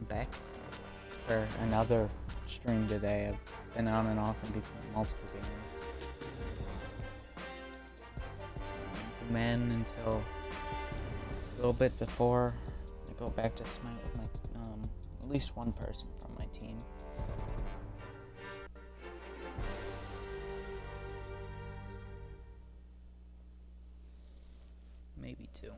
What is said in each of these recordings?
back for another stream today. I've been on and off in between multiple games. Madden until a little bit before I go back to Smite with my at least one person from my team. Maybe two.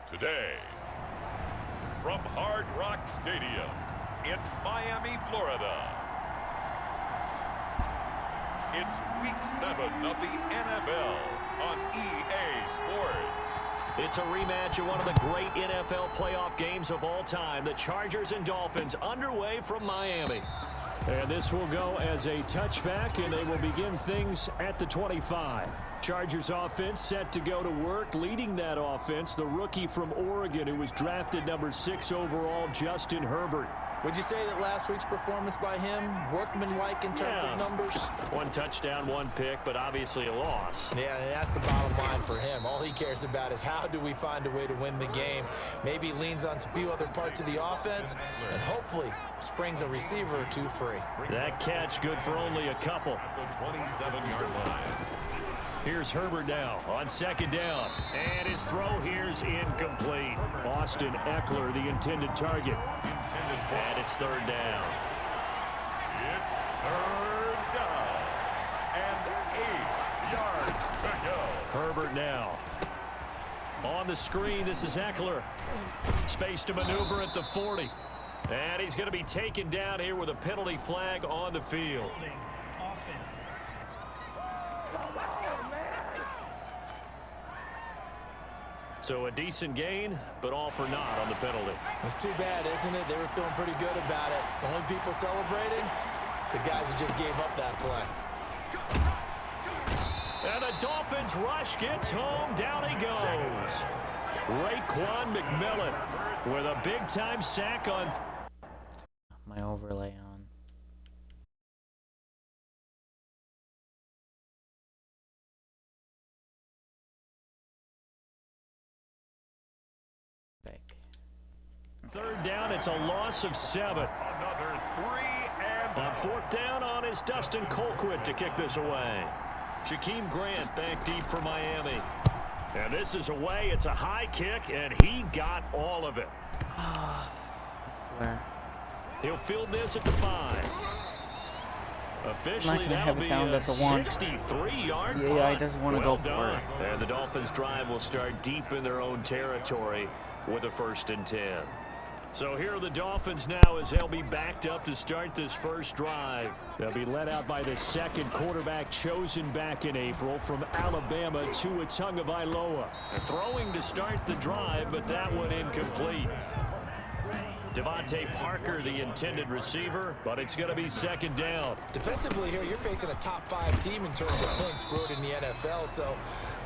Today, from Hard Rock Stadium in Miami, Florida, it's Week 7 of the NFL on EA Sports. It's a rematch of one of the great NFL playoff games of all time. The Chargers and Dolphins underway from Miami. And this will go as a touchback, and they will begin things at the 25. Chargers offense set to go to work. Leading that offense, the rookie from Oregon who was drafted number 6 overall, Justin Herbert. Would you say that last week's performance by him, workmanlike in terms of numbers? 1 touchdown, 1 pick, but obviously a loss. Yeah, and that's the bottom line for him. All he cares about is how do we find a way to win the game. Maybe leans on a few other parts of the offense, and hopefully springs a receiver or two free. That catch good for only a couple. The 27-yard line. Here's Herbert now on 2nd down. And his throw here's incomplete. Austin Eckler, the intended target. And it's 3rd down. It's 3rd down and 8 yards to go. Herbert now. On the screen, this is Eckler. Space to maneuver at the 40. And he's going to be taken down here with a penalty flag on the field. Offense. So a decent gain, but all for naught on the penalty. It's too bad, isn't it? They were feeling pretty good about it. The only people celebrating, the guys who just gave up that play. And the Dolphins rush gets home. Down he goes. Raekwon McMillan with a big-time sack on. My overlay on. Back. 3rd down, it's a loss of 7. Another 3 and On 4th down on is Dustin Colquitt to kick this away. Jakeem Grant back deep for Miami. And this is away. It's a high kick, and he got all of it. I swear. He'll field this at the 5. Officially, that'll be a 63-yard The AI doesn't want to go for it. And the Dolphins' drive will start deep in their own territory with a 1st and 10. So here are the Dolphins now as they'll be backed up to start this first drive. They'll be led out by the 2nd quarterback chosen back in April from Alabama, Tua Tagovailoa. Throwing to start the drive, but that one incomplete. Devontae Parker, the intended receiver, but it's going to be 2nd down. Defensively here, you're facing a top 5 team in terms of points scored in the NFL, so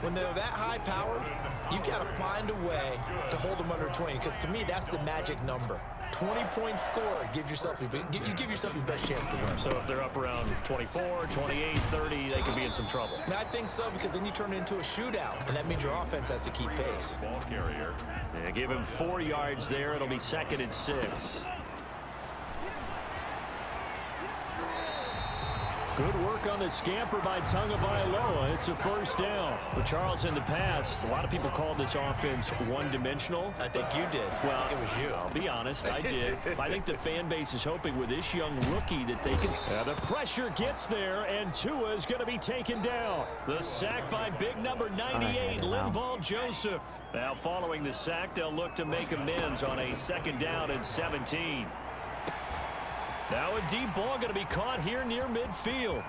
when they're that high powered, you've got to find a way to hold them under 20, because to me, that's the magic number. 20-point score gives yourself you give yourself your best chance to win. So if they're up around 24, 28, 30, they could be in some trouble. I think so, because then you turn it into a shootout, and that means your offense has to keep pace. ball carrier. Yeah, give him 4 yards there. It'll be 2nd and 6. Good work on the scamper by Tagovailoa. It's a 1st down. But Charles, in the past, a lot of people called this offense one-dimensional. I think you did. Well, it was you. I'll be honest, I did. I think the fan base is hoping with this young rookie that they can. The pressure gets there, and Tua is going to be taken down. The sack by big number 98, Linval Joseph. Now, following the sack, they'll look to make amends on a 2nd down and 17. Now a deep ball going to be caught here near midfield.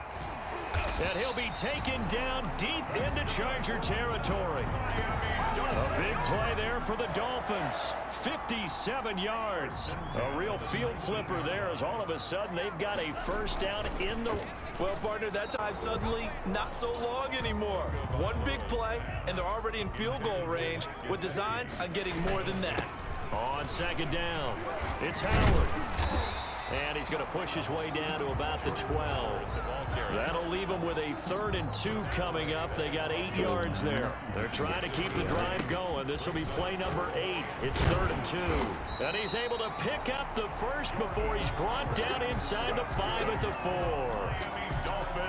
And he'll be taken down deep into Charger territory. A big play there for the Dolphins. 57 yards. A real field flipper there as all of a sudden they've got a 1st down in the... Well, partner, that time suddenly not so long anymore. One big play, and they're already in field goal range with designs on getting more than that. On second down, it's Howard. And he's going to push his way down to about the 12. That'll leave him with a 3rd and 2 coming up. They got 8 yards there. They're trying to keep the drive going. This will be play number 8. It's 3rd and 2. And he's able to pick up the first before he's brought down inside the 5 at the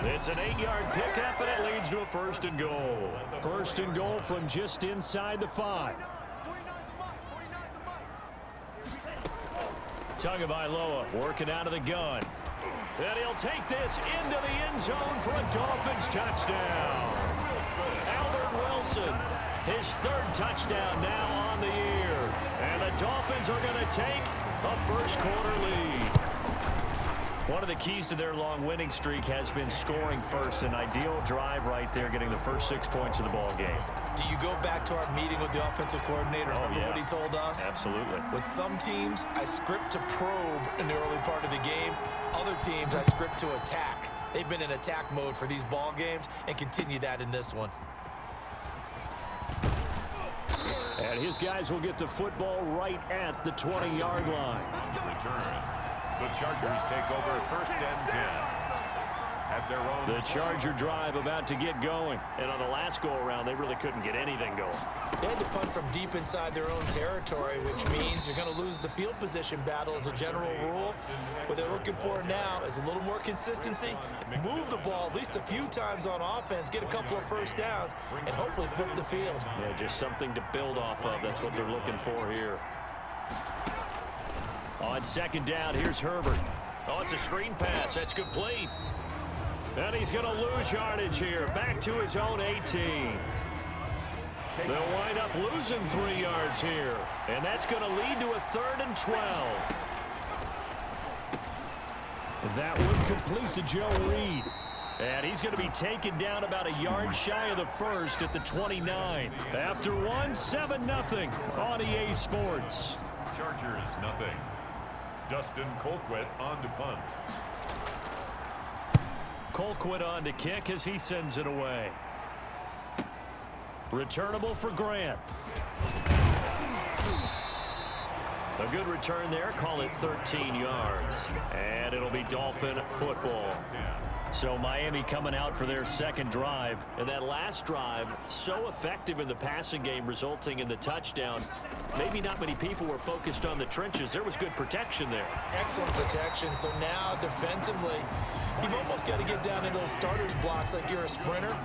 4. It's an 8-yard pickup, and it leads to a 1st and goal. 1st and goal from just inside the 5. Tagovailoa working out of the gun. And he'll take this into the end zone for a Dolphins touchdown. Albert Wilson, his 3rd touchdown now on the year. And the Dolphins are going to take a first-quarter lead. One of the keys to their long winning streak has been scoring first. An ideal drive right there, getting the first 6 points of the ball game. Do you go back to our meeting with the offensive coordinator? Remember what he told us? Absolutely. With some teams, I script to probe in the early part of the game. Other teams, I script to attack. They've been in attack mode for these ball games and continue that in this one. And his guys will get the football right at the 20-yard line. Return. The Chargers take over 1st and 10. At their own. The Charger drive about to get going. And on the last go-around, they really couldn't get anything going. They had to punt from deep inside their own territory, which means you're going to lose the field position battle as a general rule. What they're looking for now is a little more consistency, move the ball at least a few times on offense, get a couple of first downs, and hopefully flip the field. Yeah, just something to build off of. That's what they're looking for here. On second down, here's Herbert. Oh, it's a screen pass. That's complete. And he's going to lose yardage here. Back to his own 18. They'll wind up losing 3 yards here. And that's going to lead to a 3rd and 12. That would complete to Joe Reed. And he's going to be taken down about a yard shy of the 1st at the 29. After 7-0 on EA Sports. Chargers, nothing. Dustin Colquitt on to punt. Colquitt on to kick as he sends it away. Returnable for Grant. A good return there. Call it 13 yards. And it'll be Dolphin football. So Miami coming out for their 2nd drive. And that last drive, so effective in the passing game, resulting in the touchdown. Maybe not many people were focused on the trenches. There was good protection there. Excellent protection. So now defensively, you've almost got to get down into those starters blocks like you're a sprinter.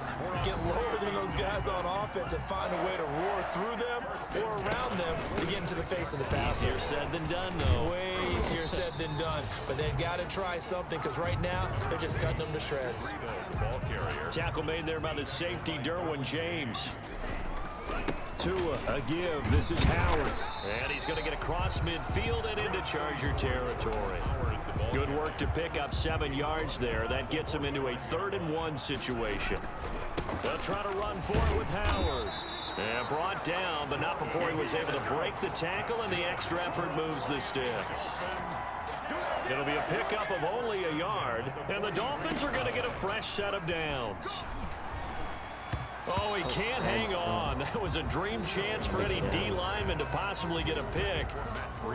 Get lower than those guys on offense and find a way to roar through them or around them to get into the face of the passer. Easier said than done, though. Way easier said than done. But they've got to try something because right now they're just cutting them to shreds. Tackle made there by the safety, Derwin James. Tua, a give. This is Howard. And he's going to get across midfield and into Charger territory. Good work to pick up 7 yards there. That gets him into a 3rd and 1 situation. They'll try to run for it with Howard. And brought down, but not before he was able to break the tackle, and the extra effort moves the sticks. It'll be a pickup of only a yard, and the Dolphins are going to get a fresh set of downs. Oh, he can't hang on. That was a dream chance for any D lineman to possibly get a pick,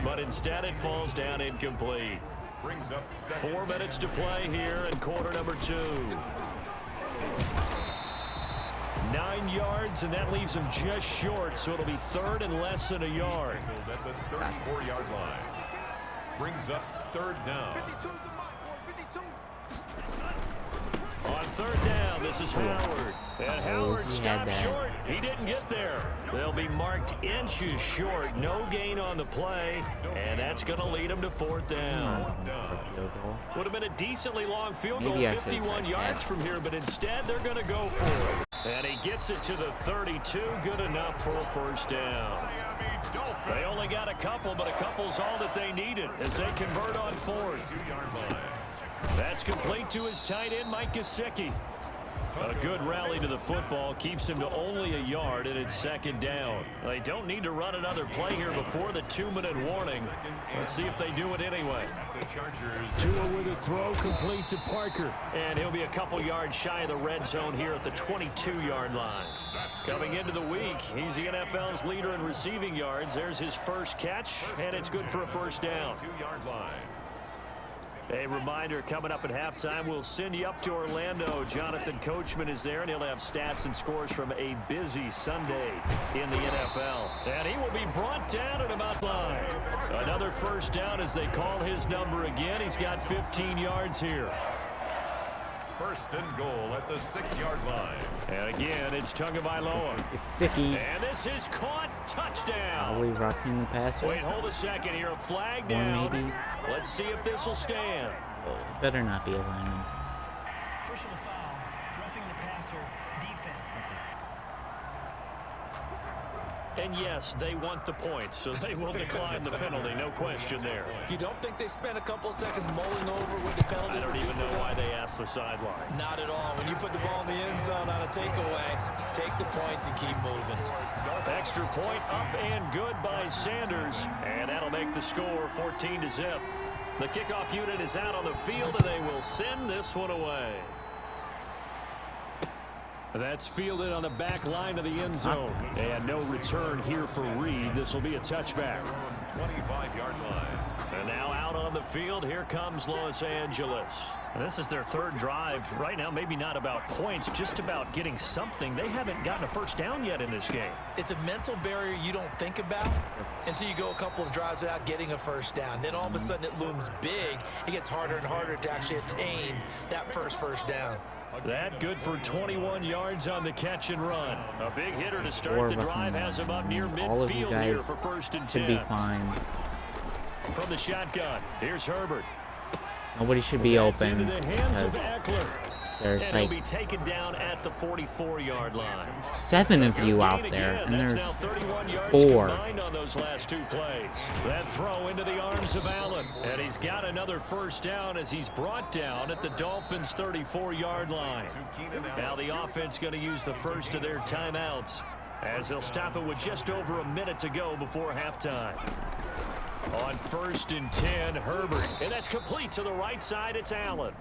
but instead it falls down incomplete. 4 minutes to play here in quarter number 2. 9 yards, and that leaves him just short, so it'll be 3rd and less than a yard. At the 34-yard line. Brings up 3rd down. On 3rd down, this is Howard. And Howard stopped short. He didn't get there. They'll be marked inches short. No gain on the play. And that's going to lead him to 4th down. Would have been a decently long field goal, 51 yards from here, but instead they're going to go for it. And he gets it to the 32. Good enough for a 1st down. They only got a couple, but a couple's all that they needed as they convert on 4th. That's complete to his tight end, Mike Gesicki. A good rally to the football keeps him to only a yard, and it's 2nd down. They don't need to run another play here before the 2-minute warning. Let's see if they do it anyway. Tua with a throw complete to Parker. And he'll be a couple yards shy of the red zone here at the 22-yard line. Coming into the week, he's the NFL's leader in receiving yards. There's his first catch, and it's good for a first down. 2-yard line. A reminder, coming up at halftime, we'll send you up to Orlando. Jonathan Coachman is there, and he'll have stats and scores from a busy Sunday in the NFL. And he will be brought down at about line. Another first down as they call his number again. He's got 15 yards here. First and goal at the 6-yard line. And again, it's Tagovailoa. It's Sicky. And this is caught. Touchdown. Are we roughing the passer? Wait, hold a second here. A flag Or down. maybe. Let's see if this will stand. It better not be a lineman. Personal foul, roughing the passer, defense. And yes, they want the points, so they will decline the penalty. No question there. You don't think they spent a couple seconds mulling over what the penalty I don't would be even for know that? why they asked the sideline. Not at all. When you put the ball in the end zone on a takeaway, take the points and keep moving. Extra point up and good by Sanders. And that'll make the score 14-0. The kickoff unit is out on the field, and they will send this one away. That's fielded on the back line of the end zone. And no return here for Reed. This will be a touchback. 25-yard line. And now out on the field, here comes Los Angeles. And this is their third drive. Right now, maybe not about points, just about getting something. They haven't gotten a first down yet in this game. It's a mental barrier you don't think about until you go a couple of drives without getting a first down. Then all of a sudden it looms big. It gets harder and harder to actually attain that first down. That good for 21 yards on the catch and run. A big hitter to start the drive has him up near all of you midfield here guys for first and should 10. be fine. From the shotgun, here's Herbert. Nobody should be That's open into the hands of because Eckler. there's And he'll like be taken down at the 44-yard line. 7 of you Good out gain there, again. and That's there's now 31 yards 4. combined on those last 2 plays. That throw into the arms of Allen. And he's got another first down as he's brought down at the Dolphins' 34-yard line. Now the offense going to use the first of their timeouts as they'll stop it with just over a minute to go before halftime. On first and 10, Herbert. And that's complete to the right side. It's Allen.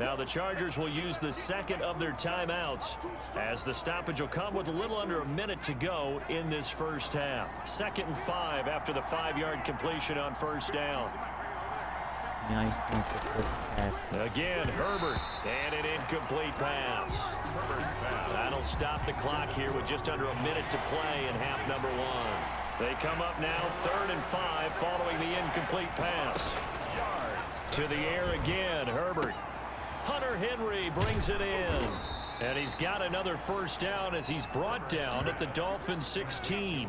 Now the Chargers will use the second of their timeouts as the stoppage will come with a little under a minute to go in this first half. 2nd and 5 after the 5-yard completion on first down. nice thing for quick pass. Again, Herbert. And an incomplete pass. That'll stop the clock here with just under a minute to play in half number 1. They come up now 3rd and 5 following the incomplete pass. To the air again, Herbert. Hunter Henry brings it in. And he's got another first down as he's brought down at the Dolphins' 16.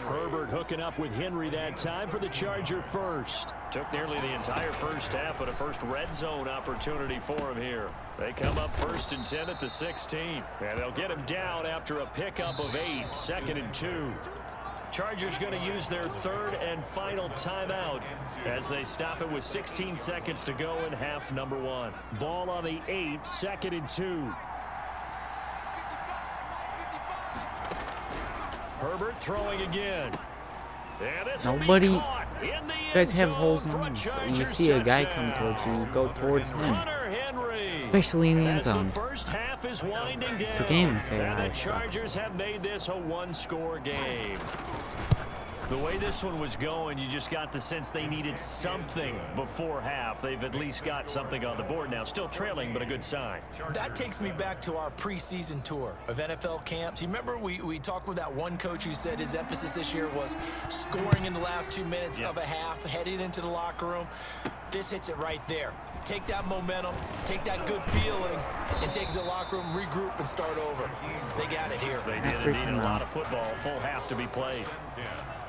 Herbert hooking up with Henry that time for the Charger first. Took nearly the entire first half, but a first red zone opportunity for him here. They come up 1st and 10 at the 16. And they'll get him down after a pickup of 8, 2nd and 2. Chargers going to use their 3rd and final timeout as they stop it with 16 seconds to go in half number 1. Ball on the 8, 2nd and 2. Herbert throwing again. And this Nobody. will be caught in the You guys end have zone holes for a on, so you Chargers see a guy touchdown. come towards you, go towards him. Hunter Henry. Especially in the end As zone. the first half is winding down. It's a game, say and I the sucks. Chargers have made this a 1-score game. The way this one was going, you just got the sense they needed something before half. They've at least got something on the board now. Still trailing, but a good sign. That takes me back to our preseason tour of NFL camps. You remember we talked with that one coach who said his emphasis this year was scoring in the last 2 minutes of a half, heading into the locker room. This hits it right there. Take that momentum, take that good feeling, and take it to the locker room, regroup, and start over. They got it here. They did indeed. A lot of football, full half to be played.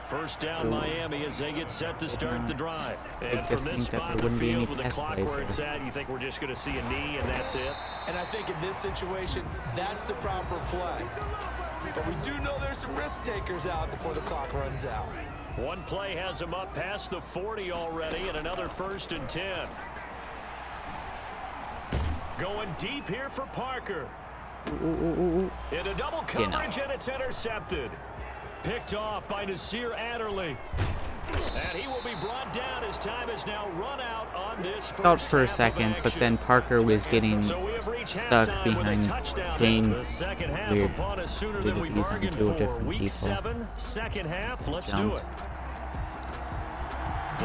First down Miami as they get set to start the drive. And from this spot in the field with the clock where it's at, you think we're just going to see a knee and that's it? And I think in this situation, that's the proper play. But we do know there's some risk takers out before the clock runs out. One play has him up past the 40 already, and another 1st and 10. Going deep here for Parker. Into double coverage, and it's intercepted. Picked off by Nasir Adderley. And he will be brought down. His time is now run out on this first Felt for a half of second, but action. then Parker was getting So we have reached stuck halftime with a behind touchdown. Dane. The second half Weird. upon us sooner They than we did these on bargained two for. different Week people. 7, second half. Let's do Jumped. it.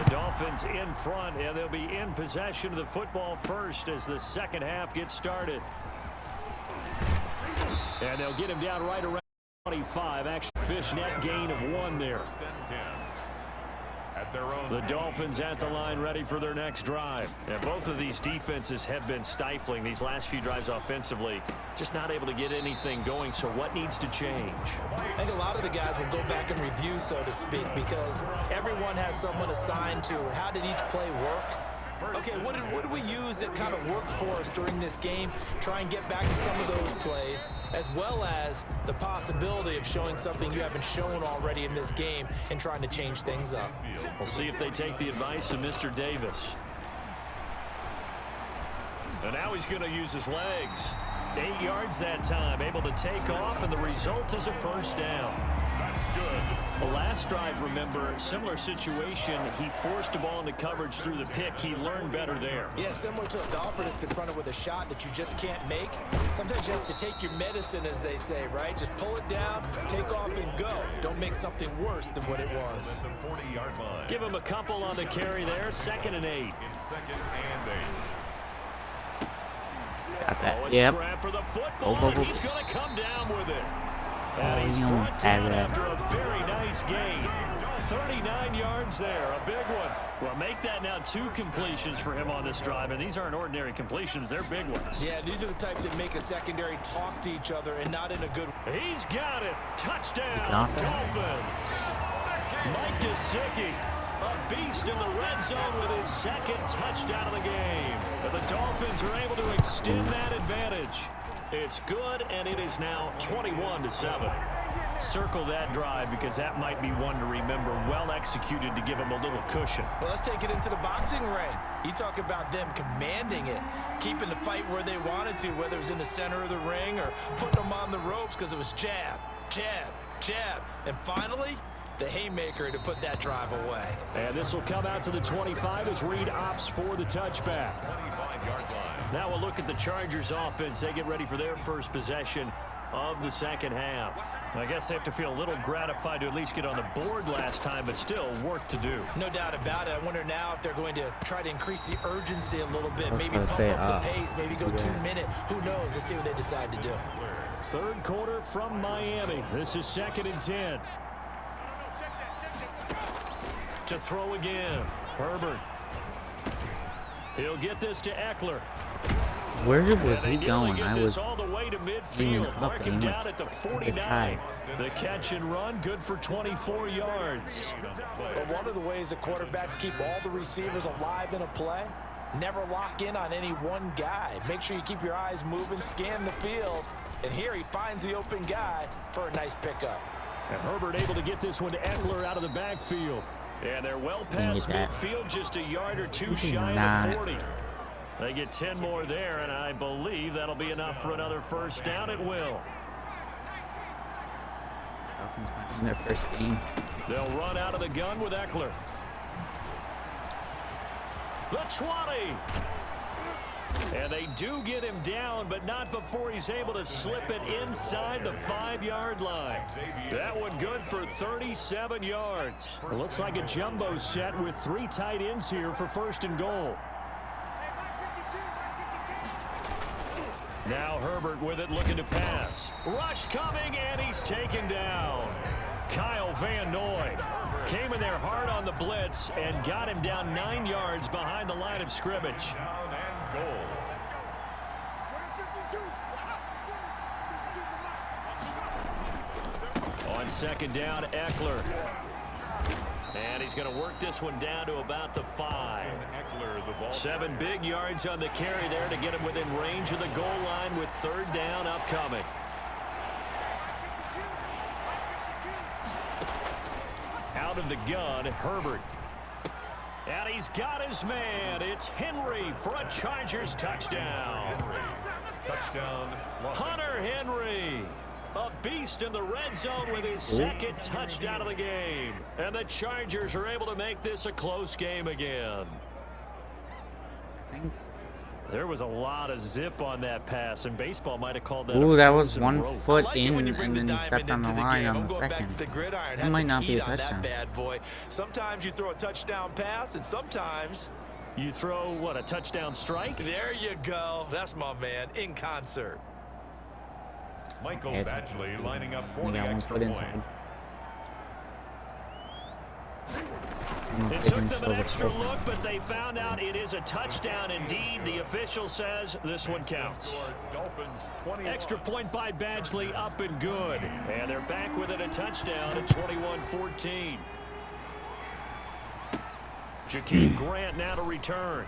The Dolphins in front, and they'll be in possession of the football first as the second half gets started. And they'll get him down right around 25. Actually, fishnet gain of 1 there. At their own The Dolphins at the line ready for their next drive. And both of these defenses have been stifling these last few drives offensively. Just not able to get anything going. So what needs to change? I think a lot of the guys will go back and review, so to speak, because everyone has someone assigned to how did each play work. Okay, what did we use that kind of worked for us during this game? Try and get back to some of those plays, as well as the possibility of showing something you haven't shown already in this game and trying to change things up. We'll see if they take the advice of Mr. Davis. And now he's going to use his legs. 8 yards that time, able to take off, and the result is a first down. The last drive, remember, similar situation. He forced the ball into coverage through the pick. He learned better there. Yeah, similar to a golfer that's confronted with a shot that you just can't make. Sometimes you have to take your medicine, as they say, right? Just pull it down, take off, and go. Don't make something worse than what it was. 40-yard line. Give him a couple on the carry there. 2nd and 8. In 2nd and 8. Got that. A Yep. scrap for the football, Go. and he's going to come down with it. Oh, And he's he brought almost had down that. after a very nice gain. 39 yards there, a big one. Well, make that now 2 completions for him on this drive, and these aren't ordinary completions. They're big ones. Yeah, these are the types that make a secondary talk to each other and not in a good way. He's got it. Touchdown, Got that. Dolphins. Mike Gesicki, a beast in the red zone with his 2nd touchdown of the game. And the Dolphins are able to extend that advantage. It's good, and it is now 21-7. Circle that drive because that might be one to remember. Well executed to give him a little cushion. Well, let's take it into the boxing ring. You talk about them commanding it, keeping the fight where they wanted to, whether it was in the center of the ring or putting them on the ropes because it was jab, jab, jab. And finally, the haymaker to put that drive away. And this will come out to the 25 as Reed opts for the touchback. 25-yard line. Now we'll look at the Chargers offense. They get ready for their first possession of the second half. I guess they have to feel a little gratified to at least get on the board last time, but still work to do. No doubt about it. I wonder now if they're going to try to increase the urgency a little bit, was maybe gonna pump say, up the pace, maybe go yeah. 2 minute. Who knows? Let's see what they decide to do. 3rd quarter from Miami. This is 2nd and 10. To throw again, Herbert. He'll get this to Eckler. Where was They he nearly going? get I this was all the way to leaning midfield. up Mark him and he down at the went to 49. the side. The catch and run, good for 24 yards. But one of the ways that quarterbacks keep all the receivers alive in a play, never lock in on any one guy. Make sure you keep your eyes moving, scan the field. And here he finds the open guy for a nice pickup. And Herbert able to get this one to Eckler out of the backfield. And they're well past that. midfield, just a yard or 2 You shy cannot. of the 40. They get 10 more there, and I believe that'll be enough for another first down. It will. Falcons might win their first game. They'll run out of the gun with Eckler. The 20. And they do get him down, but not before he's able to slip it inside the 5-yard line. That one good for 37 yards. It looks like a jumbo set with 3 tight ends here for 1st and goal. Now Herbert with it, looking to pass. Rush coming, and he's taken down. Kyle Van Noy came in there hard on the blitz and got him down 9 yards behind the line of scrimmage. Down and goal. On 2nd down, Eckler. And he's going to work this one down to about the 5. Eckler, the ball. 7 big yards on the carry there to get him within range of the goal line with 3rd down upcoming. Out of the gun, Herbert. And he's got his man. It's Henry for a Chargers touchdown. Touchdown. Hunter Henry. A beast in the red zone with his second touchdown of the game. And the Chargers are able to make this a close game again. There was a lot of zip on that pass, and baseball might have called that. Ooh, that was 1 rope. foot like in, you and then he stepped on the line on the second. It might not be a touchdown. Bad boy. Sometimes you throw a touchdown pass, and sometimes you throw, what, a touchdown strike? There you go. That's my man in concert. Michael Badgley lining up for He the got 1 extra foot point. inside. It took them an extra look, but they found out it is a touchdown indeed. The official says this one counts. Extra point by Badgley, up and good. And they're back with it, a touchdown at 21-14. Jakeem Grant now to return.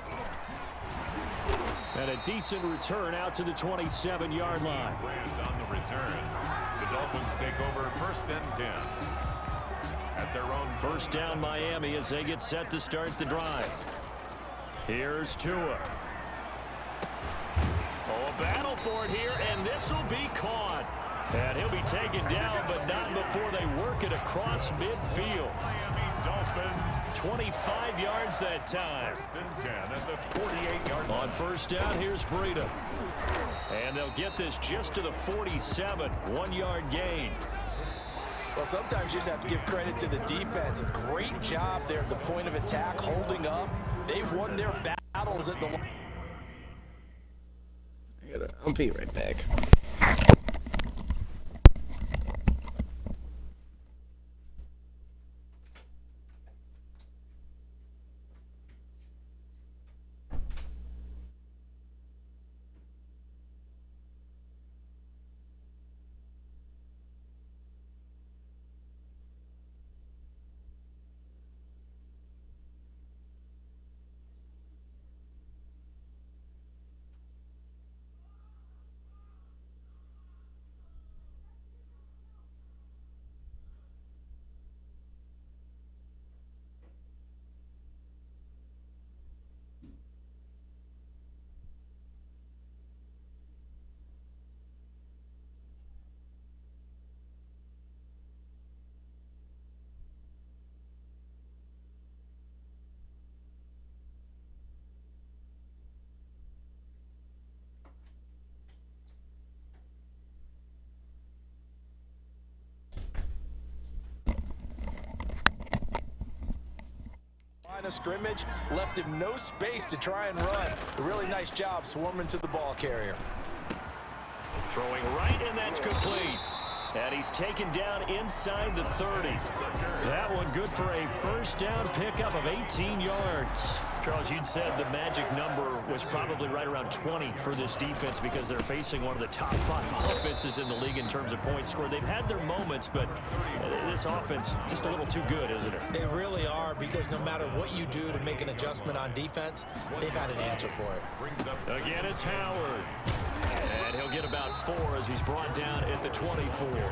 And a decent return out to the 27-yard line. Grant on the return. The Dolphins take over 1st and 10. At their own First down Miami as they get set to start the drive. Here's Tua. Oh, a battle for it here, and this will be caught. And he'll be taken down, but not before they work it across midfield. Miami Dolphins. 25 yards that time. 1st and 10 at the 48-yard line. On first down, here's Breida. And they'll get this just to the 47. 1-yard gain. Well, sometimes you just have to give credit to the defense. Great job there at the point of attack, holding up. They won their battles at the line. I'll be right back. Of scrimmage left him no space to try and run. A really nice job swarming to the ball carrier. Throwing right, and that's complete. And he's taken down inside the 30. That one good for a first down pickup of 18 yards. Charles, you'd said the magic number was probably right around 20 for this defense because they're facing one of the top 5 offenses in the league in terms of points scored. They've had their moments, but this offense just a little too good, isn't it? They really are, because no matter what you do to make an adjustment on defense, they've had an answer for it. Again, it's Howard. And he'll get about 4 as he's brought down at the 24.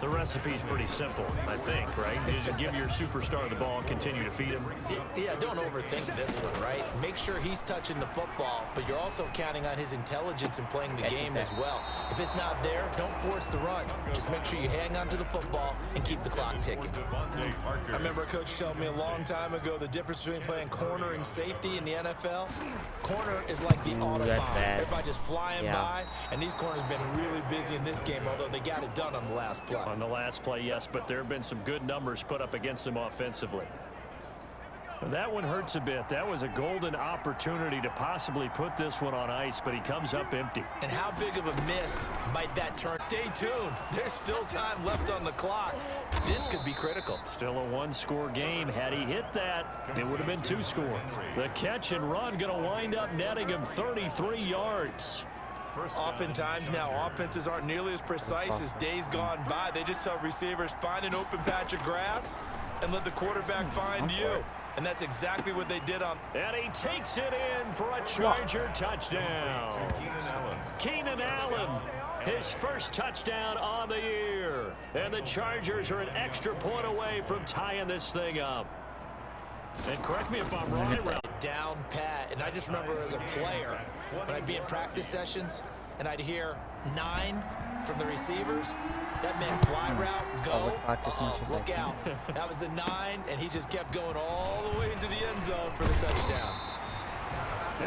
The recipe's pretty simple, I think, right? Just give your superstar the ball and continue to feed him. Yeah, don't overthink this one, right? Make sure he's touching the football, but you're also counting on his intelligence in playing the game as well. If it's not there, don't force the run. Just make sure you hang on to the football and keep the clock ticking. I remember a coach telling me a long time ago the difference between playing corner and safety in the NFL. Corner is like the autobahn. Everybody just flying by, and these corners have been really busy in this game, although they got it done on the last play. On the last play, yes, but there have been some good numbers put up against them offensively. And that one hurts a bit. That was a golden opportunity to possibly put this one on ice, but he comes up empty. And how big of a miss might that turn? Stay tuned. There's still time left on the clock. This could be critical. Still a 1-score game. Had he hit that, it would have been 2 scores. The catch and run going to wind up netting him 33 yards. Oftentimes now, offenses aren't nearly as precise as days gone by. They just tell receivers, find an open patch of grass and let the quarterback find you. And that's exactly what they did on. And he takes it in for a Charger touchdown. Keenan Allen, his first touchdown on the year. And the Chargers are an extra point away from tying this thing up. And correct me if I'm wrong. Down pat. And I just remember as a player, when I'd be in practice sessions and I'd hear 9, from the receivers. That meant fly route, go, as much as look out. That was the 9, and he just kept going all the way into the end zone for the touchdown.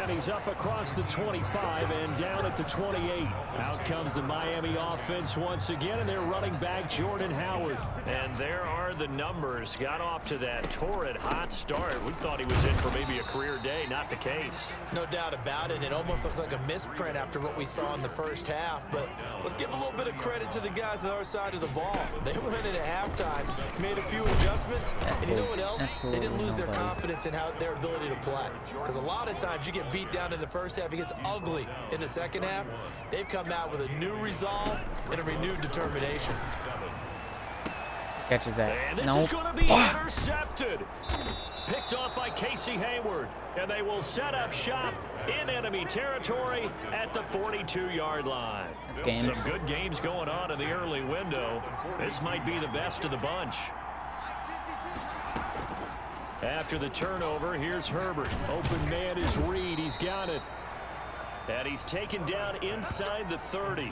And he's up across the 25 and down at the 28. Out comes the Miami offense once again, and they're running back Jordan Howard. And there are the numbers. Got off to that torrid hot start. We thought he was in for maybe a career day. Not the case. No doubt about it. It almost looks like a misprint after what we saw in the first half. But let's give a little bit of credit to the guys on our side of the ball. They went in at halftime, made a few adjustments, and you know what else? They didn't lose their confidence in their ability to play. Because a lot of times you get beat down in the first half, it gets ugly in the second half. They've come out with a new resolve and a renewed determination. Catches that. And this is going to be intercepted. Picked off by Casey Hayward. And they will set up shop in enemy territory at the 42-yard line. That's game. Some good games going on in the early window. This might be the best of the bunch. After the turnover, here's Herbert. Open man is Reed. He's got it. And he's taken down inside the 30.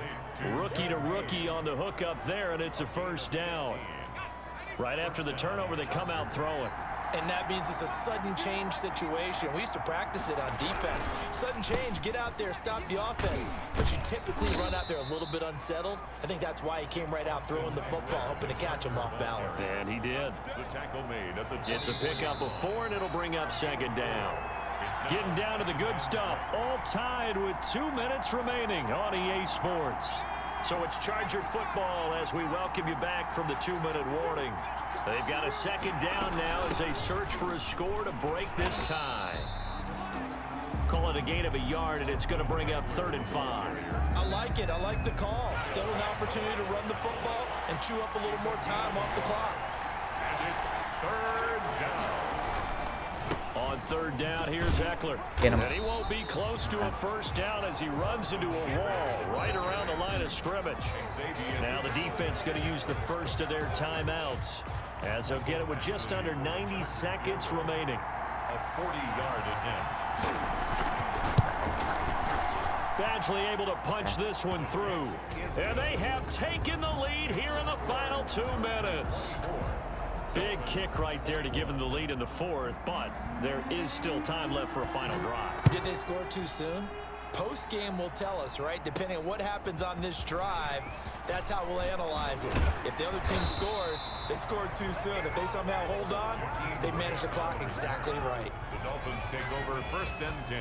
Rookie to rookie on the hook up there, and it's a first down. Right after the turnover, they come out throwing. And that means it's a sudden change situation. We used to practice it on defense. Sudden change, get out there, stop the offense. But you typically run out there a little bit unsettled. I think that's why he came right out throwing the football, hoping to catch him off balance. And he did. The tackle made at the It's a pickup of 4, and it'll bring up second down. Getting down to the good stuff. All tied with 2 minutes remaining on EA Sports. So it's Charger football as we welcome you back from the 2-minute warning. They've got a second down now as they search for a score to break this tie. Call it a gain of a yard, and it's going to bring up 3rd and 5. I like it. I like the call. Still an opportunity to run the football and chew up a little more time off the clock. And it's 3rd down. On 3rd down, here's Eckler. Get him. And he won't be close to a first down as he runs into a wall right around the line of scrimmage. Now the defense going to use the first of their timeouts as they'll get it with just under 90 seconds remaining. A 40-yard attempt. Badgley able to punch this one through. And they have taken the lead here in the final 2 minutes. Big kick right there to give them the lead in the 4th, but there is still time left for a final drive. Did they score too soon? Post-game will tell us, right? Depending on what happens on this drive, that's how we'll analyze it. If the other team scores, they scored too soon. If they somehow hold on, they manage the clock exactly right. The Dolphins take over 1st and 10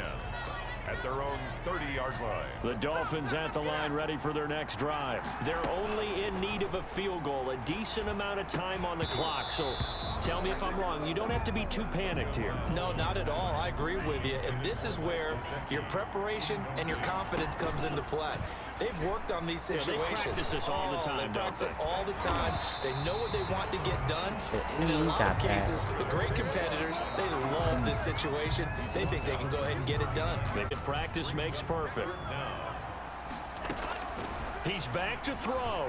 at their own 30-yard line. The Dolphins at the line ready for their next drive. They're only in need of a field goal, a decent amount of time on the clock. So tell me if I'm wrong. You don't have to be too panicked here. No, not at all. I agree with you. And this is where your preparation and your confidence comes into play. They've worked on these situations. They practice this all the time, They practice it all the time. They know what they want to get done. And in a lot of cases, the great competitors, they love this situation. They think they can go ahead and get it done. Practice makes perfect. He's back to throw.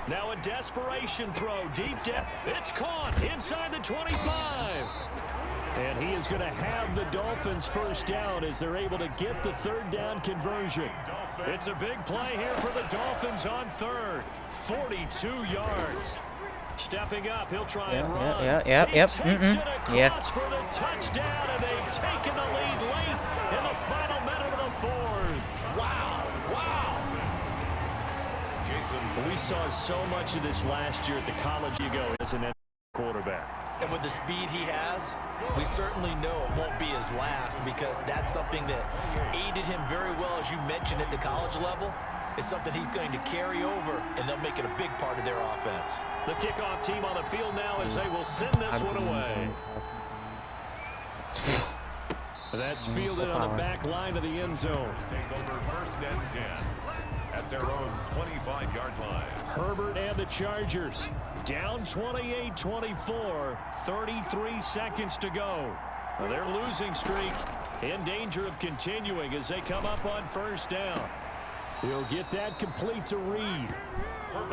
Now a desperation throw. Deep depth. It's caught inside the 25. And he is going to have the Dolphins first down as they're able to get the 3rd down conversion. It's a big play here for the Dolphins on 3rd. 42 yards. Stepping up, he'll try and run. Yep. Takes it across Yes. for the touchdown, and they've taken the lead late in the final minute of the 4th. Wow. We saw so much of this last year at the college you go as an quarterback. And with the speed he has, we certainly know it won't be his last, because that's something that aided him very well, as you mentioned, at the college level. It's something he's going to carry over, and they'll make it a big part of their offense. The kickoff team on the field now as they will send this one away. That's fielded on the back line of the end zone. Take over 1st and 10 at their own 25-yard line. Herbert and the Chargers Down 28-24, 33 seconds to go. Their losing streak in danger of continuing as they come up on 1st down. He'll get that complete to Reed.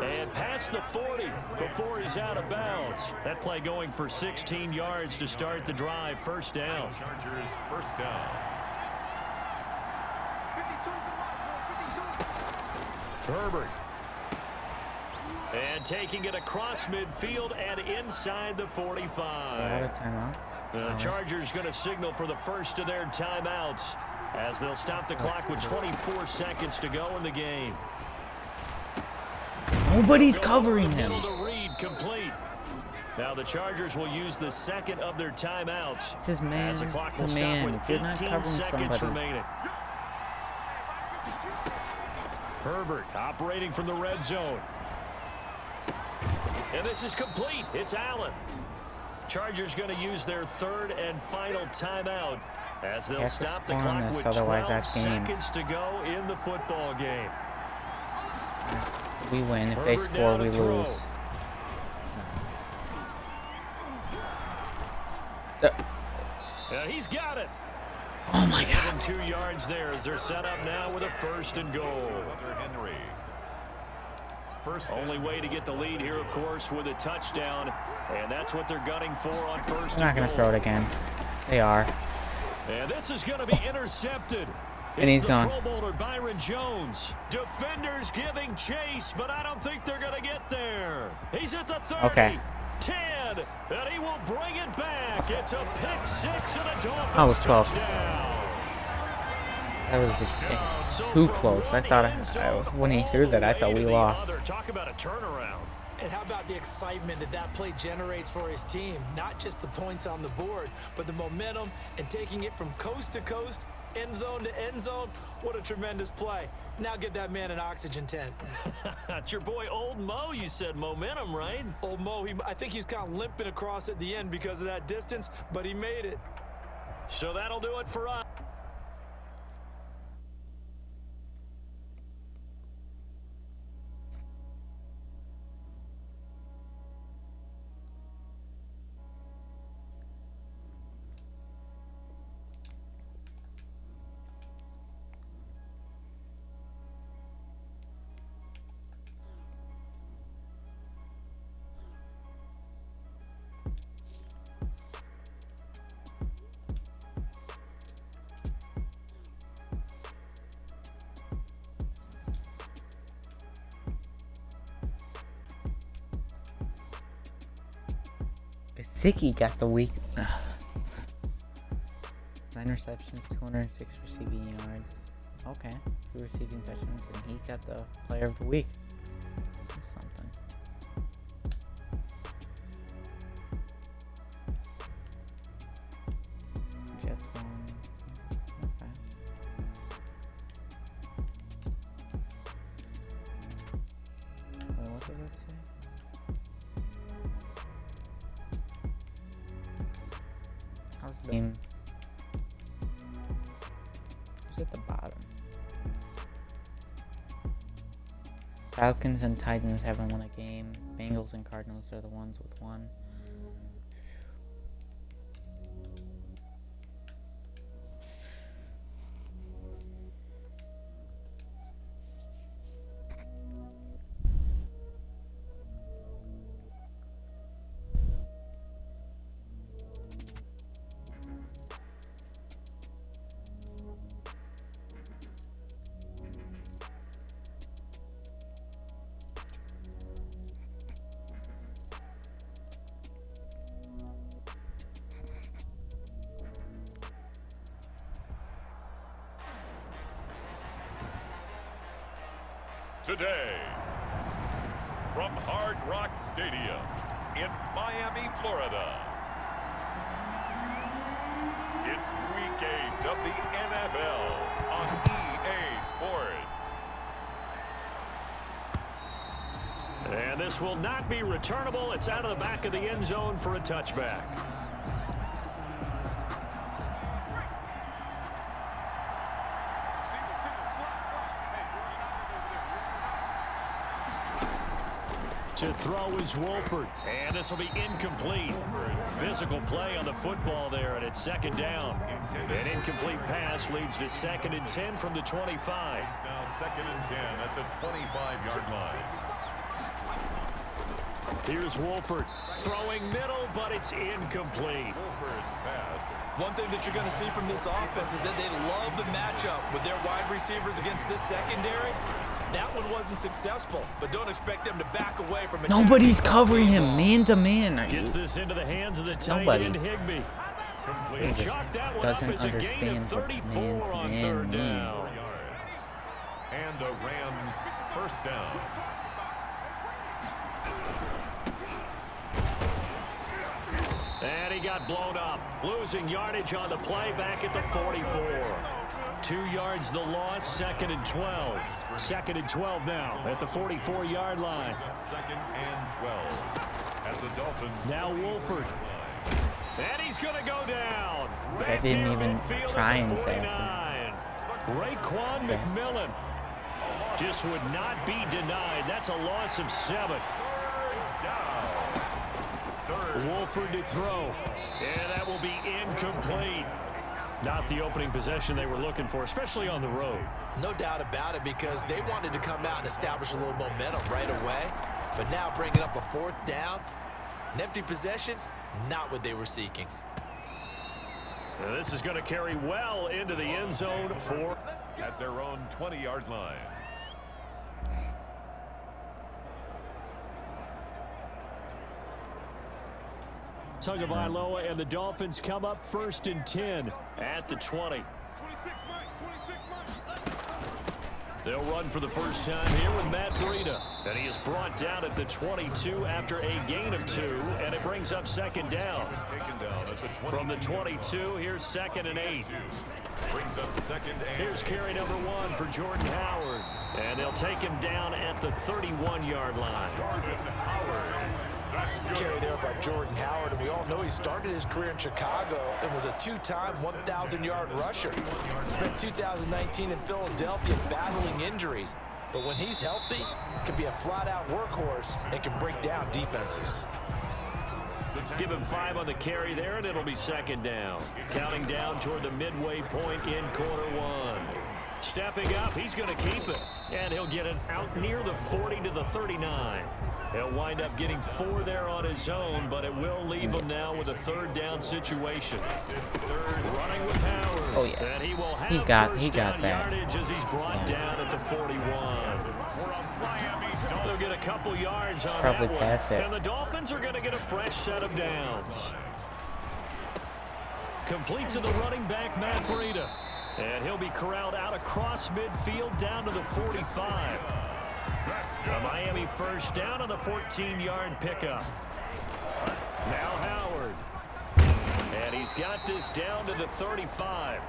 And past the 40 before he's out of bounds. That play going for 16 yards to start the drive. 1st down. Chargers 1st down. Herbert And taking it across midfield and inside the 45. A lot of timeouts. The Chargers going to signal for the first of their timeouts as they'll stop the clock with 24 seconds to go in the game. Nobody's covering him. Middle to Reed, complete. Now the Chargers will use the second of their timeouts. This is man as the clock to will stop man. with If you're not 18 covering seconds somebody. remaining. Herbert operating from the red zone. And this is complete. It's Allen. Chargers going to use their third and final timeout as they'll stop the clock with 12 seconds to go in the football game. We win. If they score, we lose. And he's got it. Oh my God. 2 yards there as they're set up now with a first and goal. Only way to get the lead here, of course, with a touchdown. And that's what they're gunning for on first They're not going to throw it again. They are. And this is going to be intercepted. And he's gone. Pro Bowler Byron Jones. Defenders giving chase, but I don't think they're going to get there. He's at the 30. Okay. 10, and he will bring it back. It's a pick six and a Dolphins That was close. touchdown. That was too close. I thought when he threw that, I thought we lost. Talk about a turnaround. And how about the excitement that that play generates for his team? Not just the points on the board, but the momentum and taking it from coast to coast, end zone to end zone. What a tremendous play. Now get that man an oxygen tent. It's your boy Old Mo. You said momentum, right? Old Mo, I think he's kind of limping across at the end because of that distance, but he made it. So that'll do it for us. Gesicki got the week. 9 receptions, 206 receiving yards. Okay, 2 receiving touchdowns, and he got the player of the week. That's something. Jets won. Okay. Wait, what did it say? How's the game? Who's at the bottom? Falcons and Titans haven't won a game. Bengals and Cardinals are the ones with one. Today, from Hard Rock Stadium in Miami, Florida, it's Week 8 of the NFL on EA Sports. And this will not be returnable. It's out of the back of the end zone for a touchback. To throw is Wolford, and this will be incomplete. Physical play on the football there, and it's second down. An incomplete pass leads to 2nd and 10 from the 25. Now 2nd and 10 at the 25-yard line. Here's Wolford throwing middle, but it's incomplete. Wolford's pass. One thing that you're going to see from this offense is that they love the matchup with their wide receivers against this secondary. That one wasn't successful, but don't expect them to back away from it. Nobody's covering him man to man. Gets this into the hands of the tight Nobody. end Higbee. He just Chalk that one doesn't up as a gain understand of what 34 on third man-to-man down. means. And a Rams first down. And he got blown up, losing yardage on the play back at the 44. 2 yards the loss, 2nd and 12. 2nd and 12 now at the 44-yard line. 2nd and 12. At the Dolphins. Now Wolford. And he's going to go down. I didn't even try and say it. Raekwon McMillan just would not be denied. That's a loss of 7. Wolford to throw. And that will be incomplete. Not the opening possession they were looking for, especially on the road. No doubt about it, because they wanted to come out and establish a little momentum right away. But now bringing up a 4th down, an empty possession, not what they were seeking. Now this is going to carry well into the end zone for At their own 20-yard line. Tagovailoa and the Dolphins come up 1st and 10 at the 20. They'll run for the first time here with Matt Breida. And he is brought down at the 22 after a gain of 2. And it brings up 2nd down. From the 22, here's 2nd and 8. Brings up 2nd and Here's carry number 1 for Jordan Howard. And they'll take him down at the 31-yard line. Carry there by Jordan Howard, and we all know he started his career in Chicago and was a 2-time 1,000-yard rusher. Spent 2019 in Philadelphia battling injuries, but when he's healthy, can be a flat-out workhorse and can break down defenses. Give him 5 on the carry there, and it'll be 2nd down. Counting down toward the midway point in quarter 1. Stepping up, he's going to keep it, and he'll get it out near the 40 to the 39. He'll wind up getting 4 there on his own, but it will leave him now with a 3rd down situation. Running with Howard. Oh yeah, And he will have he got down that. yardage as he's brought down at the 41. They'll get a couple yards on Probably that pass one. it. And the Dolphins are going to get a fresh set of downs. Complete to the running back, Matt Breida. And he'll be corralled out across midfield down to the 45. A Miami first down on the 14-yard pickup. Now Howard. And he's got this down to the 35.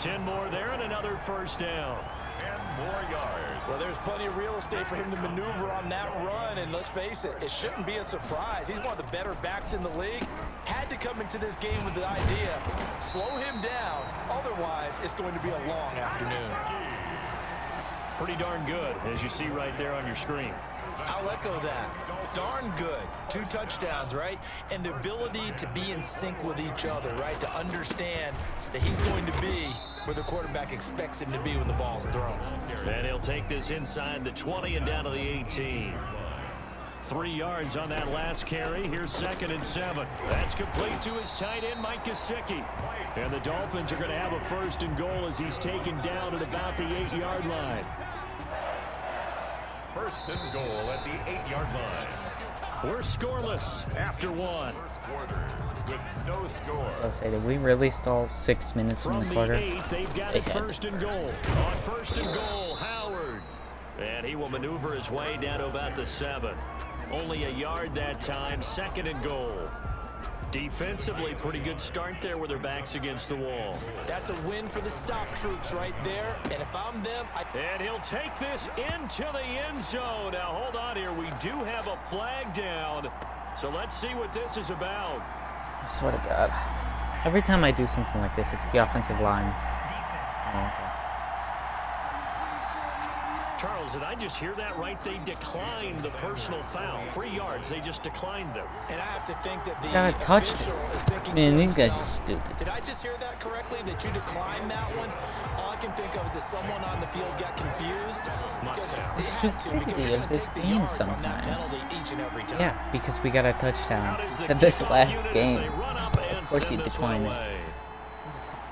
10 more there and another first down. 10 more yards. Well, there's plenty of real estate for him to maneuver on that run, and let's face it, it shouldn't be a surprise. He's one of the better backs in the league. Had to come into this game with the idea, slow him down, otherwise it's going to be a long afternoon. Pretty darn good, as you see right there on your screen. I'll echo that. Darn good. 2 touchdowns, right? And the ability to be in sync with each other, right? To understand that he's going to be where the quarterback expects him to be when the ball's thrown. And he'll take this inside the 20 and down to the 18. 3 yards on that last carry. Here's 2nd and 7. That's complete to his tight end, Mike Gesicki. And the Dolphins are going to have a 1st and goal as he's taken down at about the 8-yard line. 1st and goal at the 8-yard line. We're scoreless after 1. First quarter with no score. I'll say, did we really stall 6 minutes from the quarter? From the 8, they've got it 1st and goal. On 1st and goal, Howard. And he will maneuver his way down to about the 7. Only a yard that time, 2nd and goal. Defensively, pretty good start there with their backs against the wall. That's a win for the stop troops right there. And if I'm them, And he'll take this into the end zone. Now, hold on here. We do have a flag down. So let's see what this is about. I swear to God. Every time I do something like this, it's the offensive line. Defense. Oh, okay. Charles, did I just hear that right? They declined the personal foul. 3 yards. They just declined them. and I have to think that the God, touched it. official is thinking Man, to these guys are himself, stupid. did I just hear that correctly, that you declined that one? All I can think of is that someone on the field got confused. Because have. they The had to, because stupidity you're of gonna this take the game yards on that sometimes. penalty each and every time. Yeah, because we got a touchdown. Out is the Said this kickoff last unit as game. they run up and Of course he send this declined one it. away.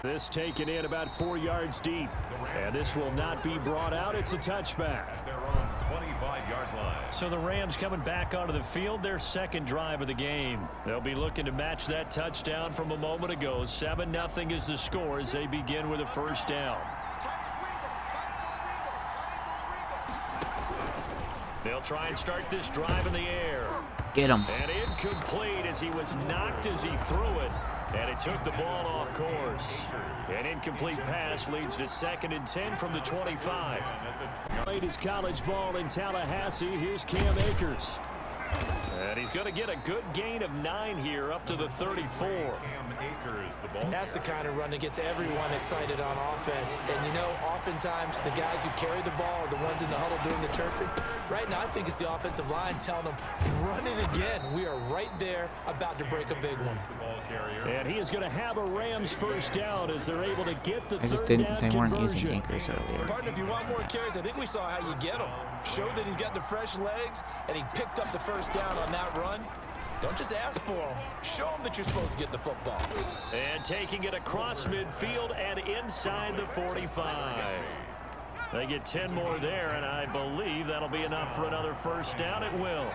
This taken in about 4 yards deep. And this will not be brought out. It's a touchback. At their own 25-yard line. So the Rams coming back onto the field, their second drive of the game. They'll be looking to match that touchdown from a moment ago. 7-0 is the score as they begin with a first down. They'll try and start this drive in the air. Get him. And incomplete as he was knocked as he threw it. And it took the ball off course. An incomplete pass leads to 2nd and 10 from the 25. Played his college ball in Tallahassee. Here's Cam Akers. And he's going to get a good gain of 9 here up to the 34. That's the kind of run that gets everyone excited on offense. And, you know, oftentimes the guys who carry the ball are the ones in the huddle doing the chirping. Right now, I think it's the offensive line telling them, run it again. We are right there about to break a big one. And he is going to have a Rams first down as they're able to get the I just third didn't. down They weren't conversion. using Akers earlier. Partner, if you want more carries, I think we saw how you get them. Showed that he's got the fresh legs, and he picked up the first down on that run. Don't just ask for him. Show him that you're supposed to get the football. And taking it across midfield and inside the 45. They get 10 more there, and I believe that'll be enough for another first down. It will.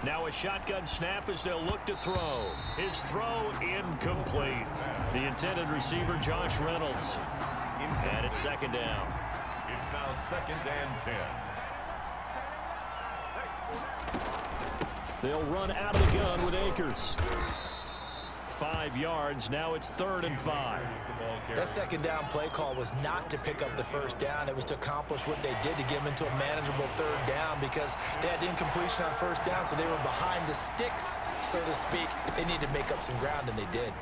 Now a shotgun snap as they'll look to throw. His throw incomplete. The intended receiver, Josh Reynolds. And it's 2nd down. It's now 2nd and 10. They'll run out of the gun with Akers. 5 yards. Now it's 3rd and 5. That 2nd down play call was not to pick up the first down. It was to accomplish what they did to get them into a manageable 3rd down because they had incompletion on first down, so they were behind the sticks, so to speak. They needed to make up some ground, and they did.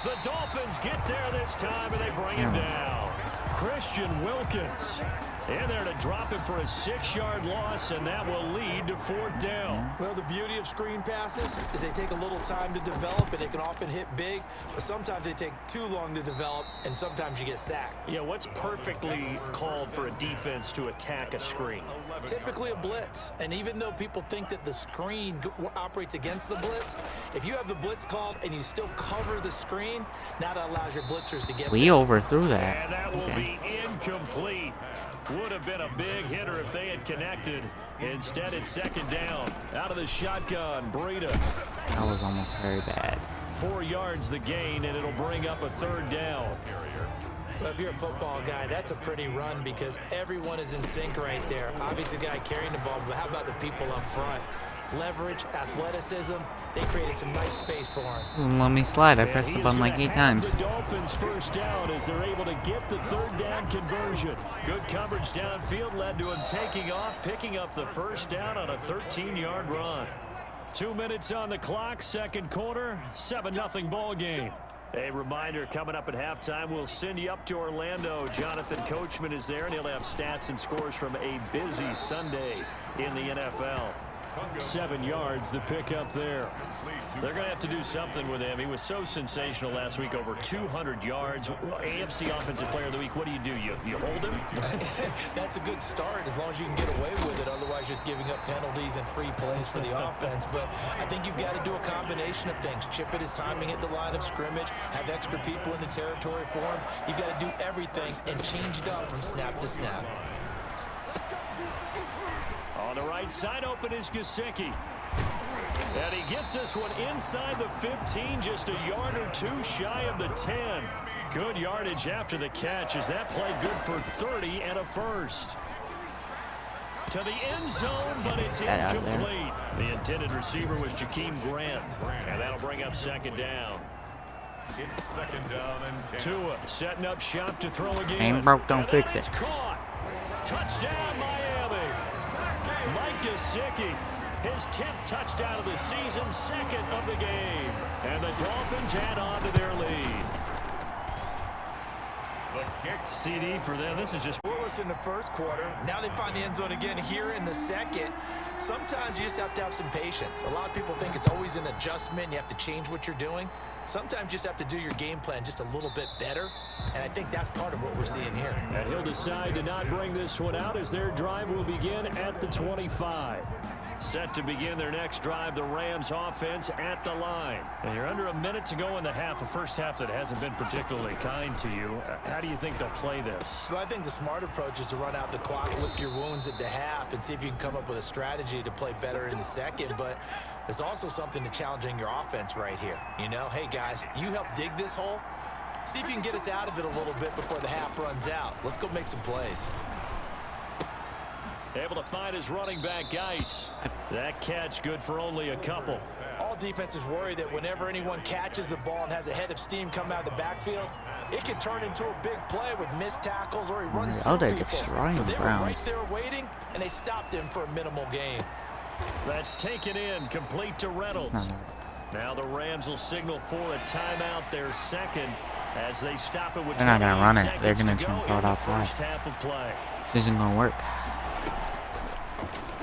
The Dolphins get there this time, and they bring him down. Christian Wilkins in there to drop him for a 6-yard loss, and that will lead to 4th down. Well, the beauty of screen passes is they take a little time to develop, and they can often hit big, but sometimes they take too long to develop, and sometimes you get sacked. Yeah, what's perfectly called for a defense to attack a screen? Typically a blitz, and even though people think that the screen operates against the blitz, if you have the blitz called and you still cover the screen, now that allows your blitzers to get We there. overthrew that. And that will be incomplete. Would have been a big hitter if they had connected. Instead, it's 2nd down. Out of the shotgun, Breida. That was almost very bad. 4 yards the gain, and it'll bring up a 3rd down. Well, if you're a football guy, that's a pretty run because everyone is in sync right there. Obviously, the guy carrying the ball, but how about the people up front? Leverage, athleticism, they created some nice space for him. Let me slide. I And pressed he the is button gonna like 8 have times. The Dolphins first down as they're able to get the 3rd down conversion. Good coverage downfield led to him taking off, picking up the first down on a 13-yard run. 2 minutes on the clock, 2nd quarter, 7-0 ball game. A reminder, coming up at halftime, we'll send you up to Orlando. Jonathan Coachman is there, and he'll have stats and scores from a busy Sunday in the NFL. 7 yards, the pickup there. They're going to have to do something with him. He was so sensational last week, over 200 yards. AFC Offensive Player of the Week, what do? You hold him? That's a good start as long as you can get away with it. Otherwise, just giving up penalties and free plays for the offense. But I think you've got to do a combination of things. Chip at his timing at the line of scrimmage, have extra people in the territory for him. You've got to do everything and change it up from snap to snap. On the right side, open is Gesicki. And he gets this one inside the 15, just a yard or two shy of the 10. Good yardage after the catch as that play good for 30 and a first. To the end zone, but it's incomplete. The intended receiver was Jakeem Grant. And that'll bring up 2nd down. It's 2nd down and 10. Tua setting up shop to throw again. Ain't broke, don't And fix it's it. Caught. Touchdown, Miami. Mike Gesicki, his 10th touchdown of the season, 2nd of the game. And the Dolphins add on to their lead. The kick. CD for them. This is just... Willis in the first quarter. Now they find the end zone again here in the second. Sometimes you just have to have some patience. A lot of people think it's always an adjustment. You have to change what you're doing. Sometimes you just have to do your game plan just a little bit better. And I think that's part of what we're seeing here. And he'll decide to not bring this one out as their drive will begin at the 25. Set to begin their next drive, the Rams offense at the line. And you're under a minute to go in the half, a first half that hasn't been particularly kind to you. How do you think they'll play this? Well, I think the smart approach is to run out the clock, lick your wounds at the half, and see if you can come up with a strategy to play better in the second. But there's also something to challenging your offense right here. You know, hey, guys, you help dig this hole. See if you can get us out of it a little bit before the half runs out. Let's go make some plays. Able to find his running back, Geis. That catch good for only a couple. All defenses worry that whenever anyone catches the ball and has a head of steam come out of the backfield, it can turn into a big play with missed tackles or he runs through they're people. destroying But the they were right Browns. there waiting, and they stopped him for a minimal gain. That's taken in, complete to Reynolds. Now the Rams will signal for a timeout, their second, as they stop it with They're not going to run it. 28 They're going seconds to try and go throw in it the outside. first half of play. This isn't going to work.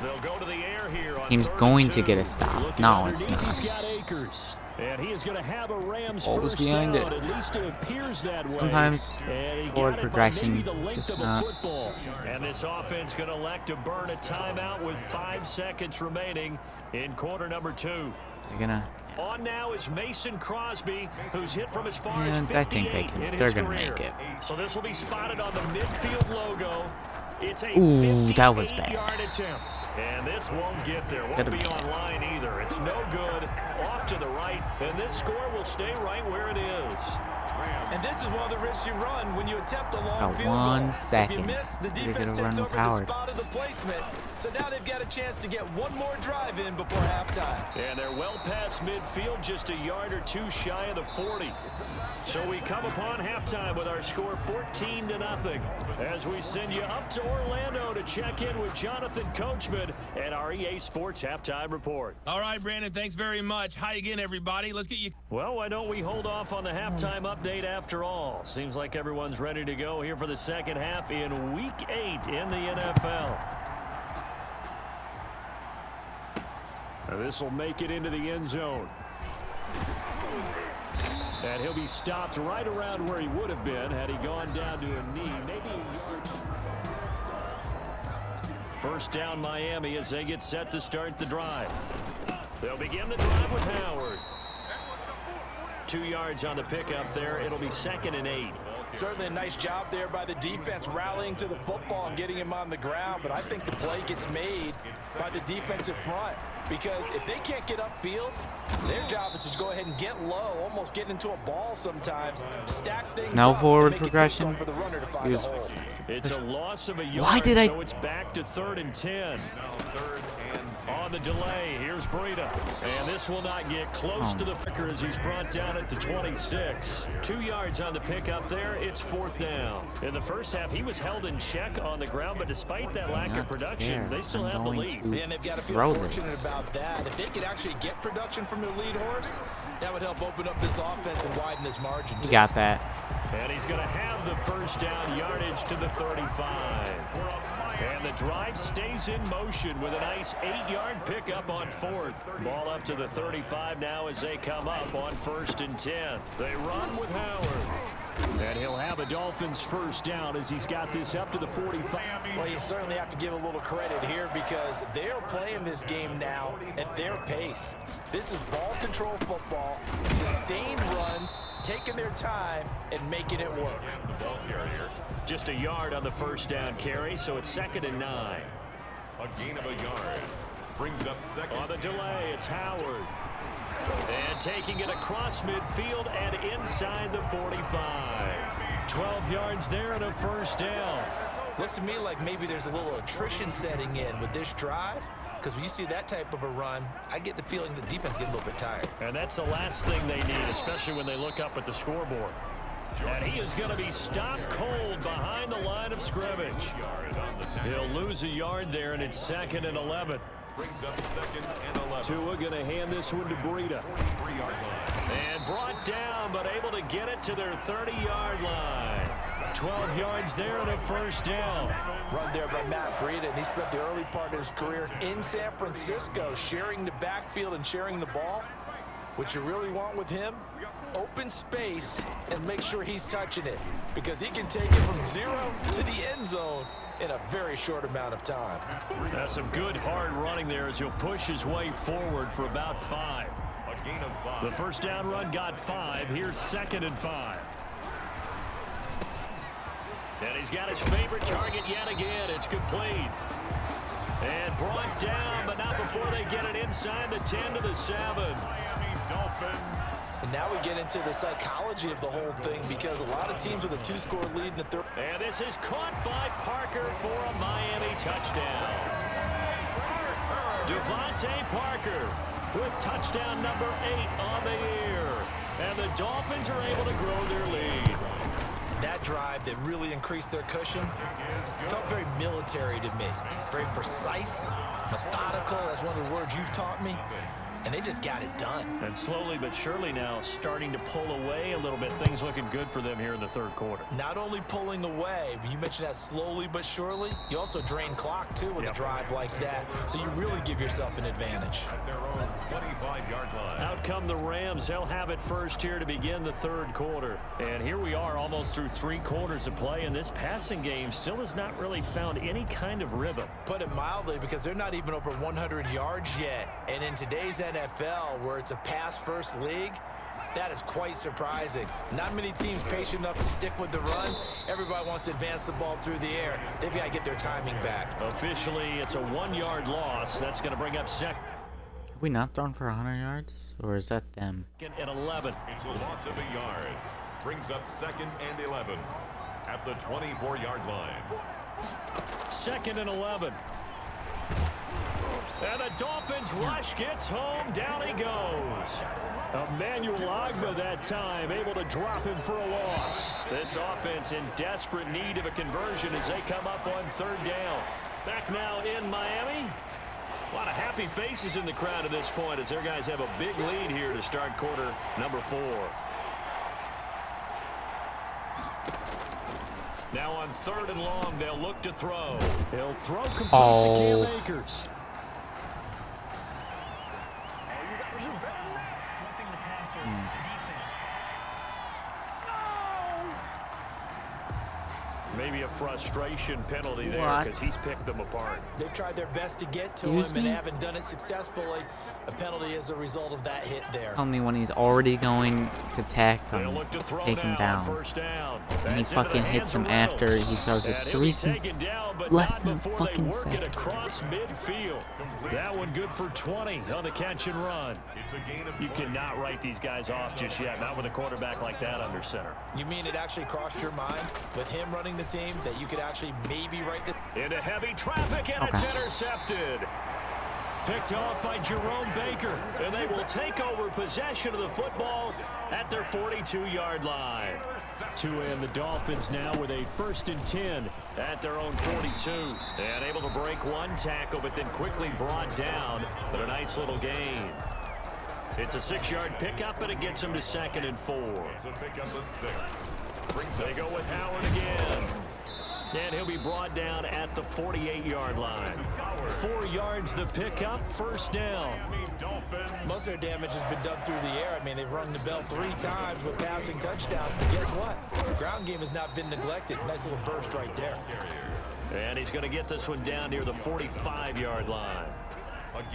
They'll go to the air here on Team's 3rd going and to 2. get a stop. Looking No, it's underneath, not. He's got Akers. And he is going to have a Rams What was first behind down. it? At least it appears that way. Sometimes And he forward got it by progression, maybe the length just of a not. football. And this offense going to elect to burn a timeout with 5 seconds remaining in quarter number 2. They're going to... On now is Mason Crosby, who's hit from as far as And 58 I think they can. in They're his going to career. make it. So this will be spotted on the midfield logo. It's a Ooh, that was bad. 58-yard attempt. And this won't get there. Won't Could've be made it. online either. It's no good. Off to the right. And this score will stay right where it is. And this is one of the risks you run when you attempt a long Got field goal. 1 second. If you miss, the They're defense gonna takes run over Howard. the spot of the placement. So now they've got a chance to get one more drive in before halftime. And they're well past midfield, just a yard or two shy of the 40. So we come upon halftime with our score 14-0 as we send you up to Orlando to check in with Jonathan Coachman and our EA Sports Halftime Report. All right, Brandon, thanks very much. Hi again, everybody. Let's get you. Well, why don't we hold off on the halftime update after all? Seems like everyone's ready to go here for the second half in Week 8 in the NFL. This will make it into the end zone. And he'll be stopped right around where he would have been had he gone down to a knee. Maybe a yard. First down Miami as they get set to start the drive. They'll begin the drive with Howard. 2 yards on the pickup there. It'll be 2nd and 8. Certainly a nice job there by the defense rallying to the football and getting him on the ground. But I think the play gets made by the defensive front. Because if they can't get upfield, their job is to go ahead and get low, almost get into a ball sometimes, stack things No up, forward and make it progression. difficult for the runner to find He was- a hole. It's a loss of a yard, Why did I- so it's back to 3rd and 10. On the delay, here's Breida. And this will not get close to the Fricker as he's brought down at the 26. 2 yards on the pickup there. It's 4th down. In the first half, he was held in check on the ground, but despite that lack of Not production, there. they still I'm have the going lead. to Yeah, and they've got to feel throw fortunate this. about that. If they could actually get production from their lead horse, that would help open up this offense and widen this margin. You too. got that. And he's going to have the first down yardage to the 35. And the drive stays in motion with a nice 8-yard pickup on 4th. Ball up to the 35 now as they come up on 1st and 10. They run with Howard. And he'll have a Dolphins first down as he's got this up to the 45. Well, you certainly have to give a little credit here because they're playing this game now at their pace. This is ball control football, sustained runs, taking their time, and making it work. Just a yard on the first down carry, so it's 2nd and 9. A gain of a yard. Brings up 2nd. On the delay, it's Howard. And taking it across midfield and inside the 45. 12 yards there and a first down. Looks to me like maybe there's a little attrition setting in with this drive because when you see that type of a run, I get the feeling the defense getting a little bit tired. And that's the last thing they need, especially when they look up at the scoreboard. And he is going to be stopped cold behind the line of scrimmage. He'll lose a yard there, and it's 2nd and 11. Brings up 2nd and 11. Tua going to hand this one to Breida. 3-yard line. And brought down, but able to get it to their 30-yard line. 12 yards there and a first down. Run there by Matt Breida, and he spent the early part of his career in San Francisco sharing the backfield and sharing the ball. What you really want with him, open space and make sure he's touching it, because he can take it from 0 to the end zone in a very short amount of time. That's some good hard running there as he'll push his way forward for about 5. A gain of 5. The first down run got 5. Here's 2nd and 5. And he's got his favorite target yet again. It's complete. And brought down, but not before they get it inside the 10 to the 7. Miami Dolphins. And now we get into the psychology of the whole thing, because a lot of teams with a 2-score lead in the third. And this is caught by Parker for a Miami touchdown. Devontae Parker with touchdown number 8 on the year. And the Dolphins are able to grow their lead. That drive that really increased their cushion felt very military to me. Very precise, methodical. That's one of the words you've taught me. And they just got it done. And slowly but surely now starting to pull away a little bit. Things looking good for them here in the third quarter. Not only pulling away, but you mentioned that slowly but surely. You also drain clock, too, with a drive like that. So you really give yourself an advantage. At their own 25-yard line. Out come the Rams. They'll have it first here to begin the third quarter. And here we are almost through 3 quarters of play, and this passing game still has not really found any kind of rhythm. Put it mildly, because they're not even over 100 yards yet. And in today's NFL, where it's a pass-first league, that is quite surprising. Not many teams patient enough to stick with the run. Everybody wants to advance the ball through the air. They've got to get their timing back. Officially, it's a 1-yard loss. That's going to bring up second. Have we not thrown for 100 yards? Or is that them? And 11. It's a loss of a yard. Brings up 2nd and 11 at the 24-yard line. 2nd and 11. And the Dolphins rush gets home. Down he goes. Emmanuel Ogbah that time able to drop him for a loss. This offense in desperate need of a conversion as they come up on 3rd down. Back now in Miami. A lot of happy faces in the crowd at this point as their guys have a big lead here to start quarter number 4. Now on 3rd and long, they'll look to throw. He'll throw complete to Cam Akers. Personal foul, roughing the passer to defense. Maybe a frustration penalty there because he's picked them apart. They've tried their best to get to him and haven't done it successfully. A penalty as a result of that hit there. Tell me when he's already going to tackle him, take him down. And he fucking hits him after he throws it less than fucking second. Across midfield. That one good for 20 on the catch and run. You cannot write these guys off just yet, not with a quarterback like that under center. You mean it actually crossed your mind with him running the team that you could actually maybe write the... Into heavy traffic, and it's intercepted. Picked off by Jerome Baker, and they will take over possession of the football at their 42-yard line. Tua and the Dolphins now with a 1st and 10 at their own 42. And able to break one tackle, but then quickly brought down, but a nice little gain. It's a 6-yard pickup, and it gets them to 2nd and 4. It's a pickup of 6. They go with Howard again. And he'll be brought down at the 48-yard line. 4 yards the pickup, 1st down. Most of their damage has been done through the air. I mean, they've rung the bell 3 times with passing touchdowns. But guess what? The ground game has not been neglected. Nice little burst right there. And he's going to get this one down near the 45-yard line.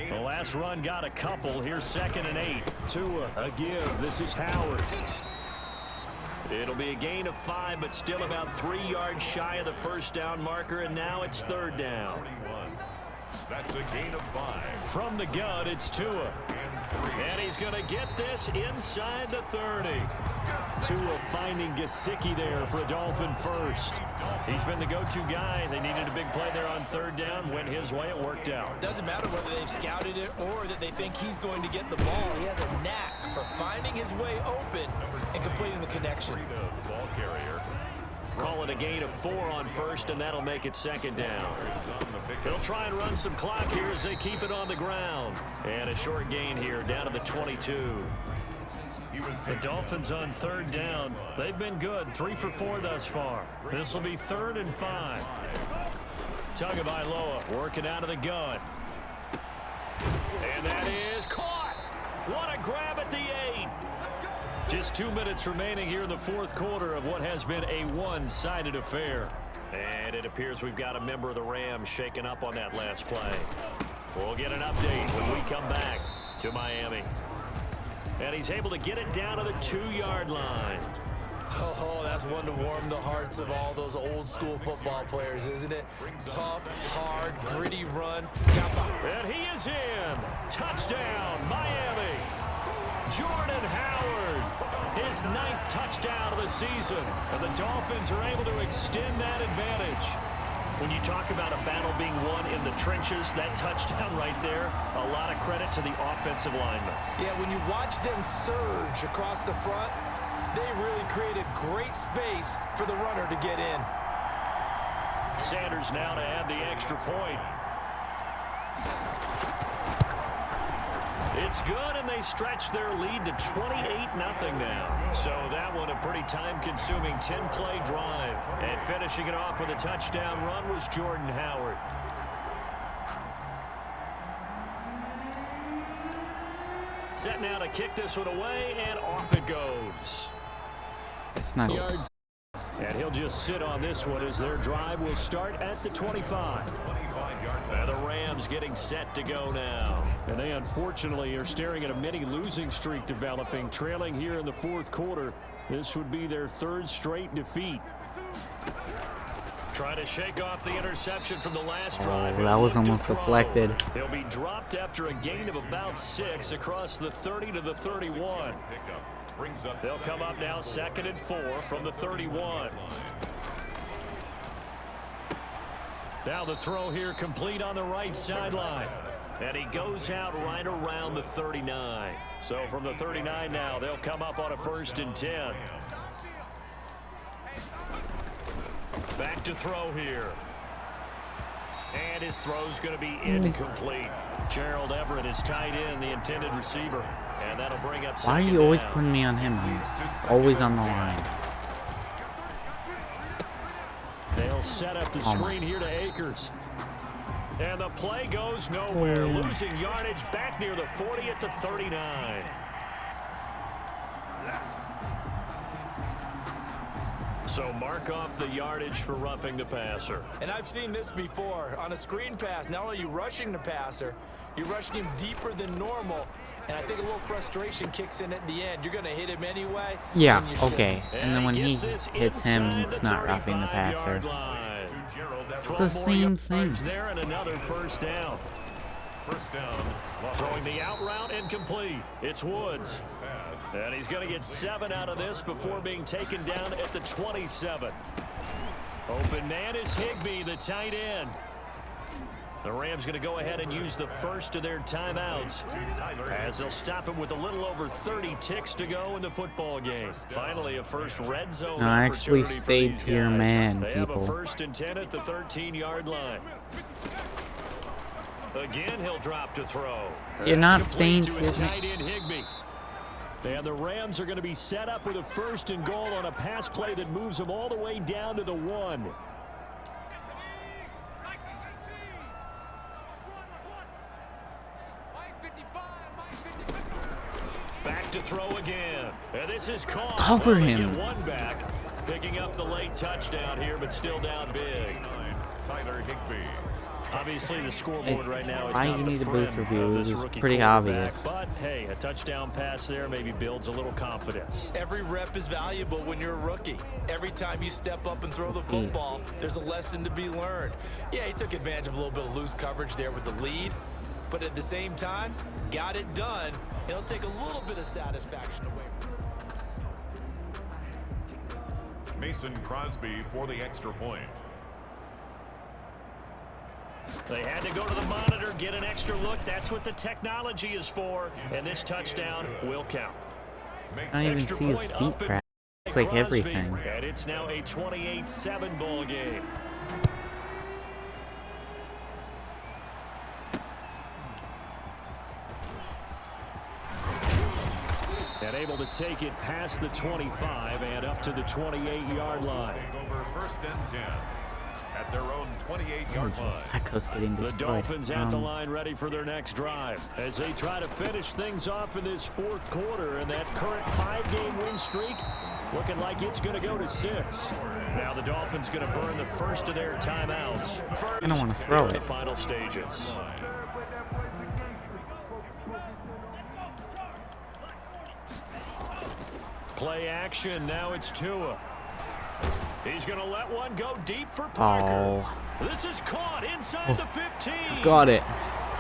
The last run got a couple. Here's 2nd and 8. Tua, a give. This is Howard. It'll be a gain of 5, but still about 3 yards shy of the 1st down marker, and now it's 3rd down. That's a gain of 5. From the gun, it's Tua. And he's going to get this inside the 30. Tua finding Gesicki there for a Dolphin first. He's been the go-to guy. They needed a big play there on 3rd down. Went his way. It worked out. Doesn't matter whether they've scouted it or that they think he's going to get the ball. He has a knack for finding his way open and completing the connection. Ball carrier. Call it a gain of 4 on 1st, and that'll make it 2nd down. They'll try and run some clock here as they keep it on the ground. And a short gain here down to the 22. The Dolphins on 3rd down. They've been good. 3 for 4 thus far. This will be 3rd and 5. Tagovailoa working out of the gun. And that is caught. What a grab at the 8. Just 2 minutes remaining here in the fourth quarter of what has been a one-sided affair. And it appears we've got a member of the Rams shaking up on that last play. We'll get an update when we come back to Miami. And he's able to get it down to the 2-yard line. Oh, that's one to warm the hearts of all those old-school football players, isn't it? Tough, hard, gritty run. And he is in. Touchdown, Miami. Jordan Howard, his 9th touchdown of the season. And the Dolphins are able to extend that advantage. When you talk about a battle being won in the trenches, that touchdown right there, a lot of credit to the offensive linemen. Yeah, when you watch them surge across the front, they really created great space for the runner to get in. Sanders now to add the extra point. It's good, and they stretch their lead to 28-0 now. So that one a pretty time-consuming 10-play drive. And finishing it off with a touchdown run was Jordan Howard. Set now to kick this one away, and off it goes. It's not. And he'll just sit on this one as their drive will start at the 25. And the Rams getting set to go now. And they unfortunately are staring at a mini losing streak developing, trailing here in the fourth quarter. This would be their 3rd straight defeat. Trying to shake off the interception from the last drive. Oh, that was almost deflected. They'll be dropped after a gain of about 6 across the 30 to the 31. They'll come up now 2nd and 4 from the 31. Now the throw here complete on the right sideline. And he goes out right around the 39. So from the 39 now, they'll come up on a 1st and 10. Back to throw here. And his throw's going to be incomplete. Gerald Everett is tied in, the intended receiver. And that'll bring up. Why are you always putting me on him? I'm always on the line. They'll set up the screen here to Akers. And the play goes nowhere. Losing yardage back near the 40 at the 39. So mark off the yardage for roughing the passer. And I've seen this before. On a screen pass, not only are you rushing the passer, you're rushing him deeper than normal. And I think a little frustration kicks in at the end. You're going to hit him anyway. Yeah, okay. And then when he hits him, it's not roughing the passer. It's the same thing. There and another 1st down. Throwing the out route incomplete. It's Woods. And he's going to get 7 out of this before being taken down at the 27. Open man is Higbee, the tight end. The Rams going to go ahead and use the first of their timeouts as they'll stop him with a little over 30 ticks to go in the football game. Finally, a first red zone actually opportunity stayed for these to your guys. man, They have a people. 1st and 10 at the 13-yard line. Again, he'll drop to throw. You're not It's staying complete to his your tight end Higbee. And the Rams are going to be set up with a 1st and goal on a pass play that moves them all the way down to the 1. Back to throw again. And this is caught. Cover They him. get 1 back. Picking up the late touchdown here, but still down big. Tyler Higbee. Obviously, the scoreboard right now is why not you the need a friend booth review. of It this was rookie pretty quarterback. obvious. But, hey, a touchdown pass there maybe builds a little confidence. Every rep is valuable when you're a rookie. Every time you step up and throw the football, there's a lesson to be learned. Yeah, he took advantage of a little bit of loose coverage there with the lead, but at the same time, got it done. It'll take a little bit of satisfaction away from him. Mason Crosby for the extra point. They had to go to the monitor, get an extra look. That's what the technology is for, and this touchdown will count. I don't even see his feet crack. It's like everything. And it's now a 28-7 ball game. And able to take it past the 25 and up to the 28-yard line. Over 1st and 10. at their own 28-yard line. Flacco's getting The destroyed. Dolphins at the line ready for their next drive as they try to finish things off in this fourth quarter, and that current 5-game win streak looking like it's going to go to 6. Now the Dolphins going to burn the first of their timeouts. I don't want to throw in the it. final stages. Play action. Now it's Tua. He's going to let one go deep for Parker. Oh, This is caught inside the 15. got it.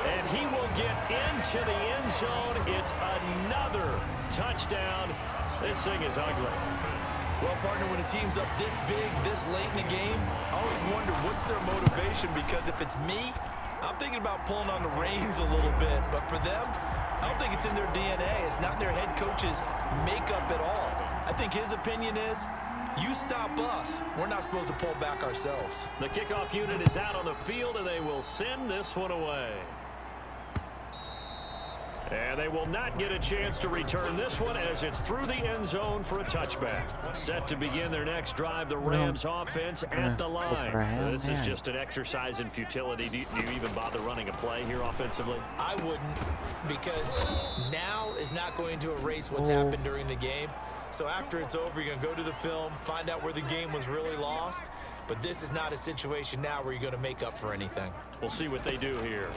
And he will get into the end zone. It's another touchdown. This thing is ugly. Well, partner, when a team's up this big, this late in the game, I always wonder what's their motivation, because if it's me, I'm thinking about pulling on the reins a little bit. But for them, I don't think it's in their DNA. It's not their head coach's makeup at all. I think his opinion is, you stop us. We're not supposed to pull back ourselves. The kickoff unit is out on the field, and they will send this one away. And they will not get a chance to return this one as it's through the end zone for a touchback. Set to begin their next drive, the Rams offense at the line. This is just an exercise in futility. Do you even bother running a play here offensively? I wouldn't, because now is not going to erase what's happened during the game. So after it's over, you're going to go to the film, find out where the game was really lost. But this is not a situation now where you're going to make up for anything. We'll see what they do here.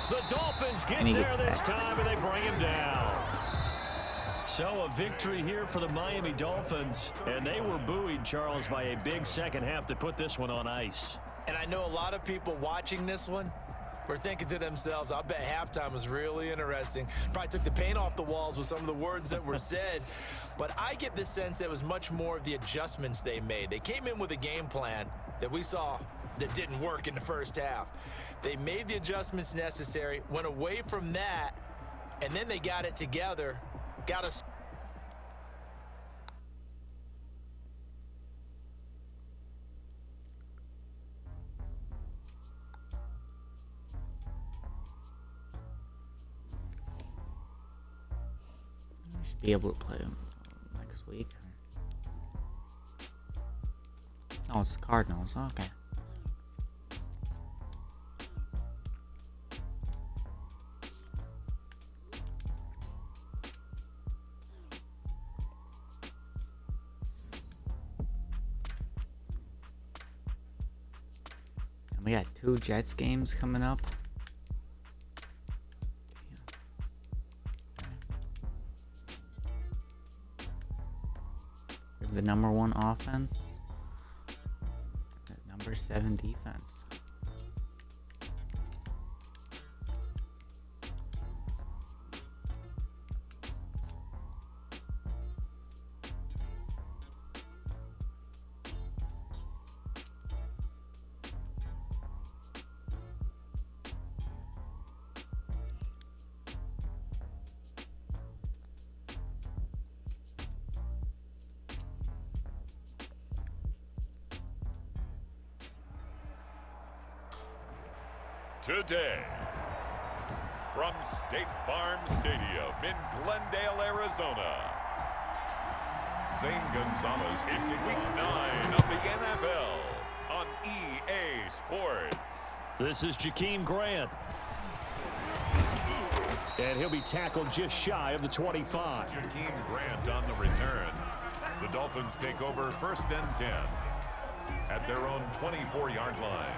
The Dolphins get there this time, and they bring him down. So a victory here for the Miami Dolphins, and they were buoyed, Charles, by a big second half to put this one on ice. And I know a lot of people watching this one were thinking to themselves, I bet halftime was really interesting. Probably took the paint off the walls with some of the words that were said. But I get the sense that it was much more of the adjustments they made. They came in with a game plan that we saw that didn't work in the first half. They made the adjustments necessary, went away from that, and then they got it together, got us. I should be able to play them next week. Oh, it's the Cardinals. Okay. We got 2 Jets games coming up. We have the #1 offense, the #7 defense. Today, from State Farm Stadium in Glendale, Arizona, Zane Gonzalez. It's Week 9 of the NFL on EA Sports. This is Jakeem Grant. And he'll be tackled just shy of the 25. Jakeem Grant on the return. The Dolphins take over 1st and 10 at their own 24-yard line.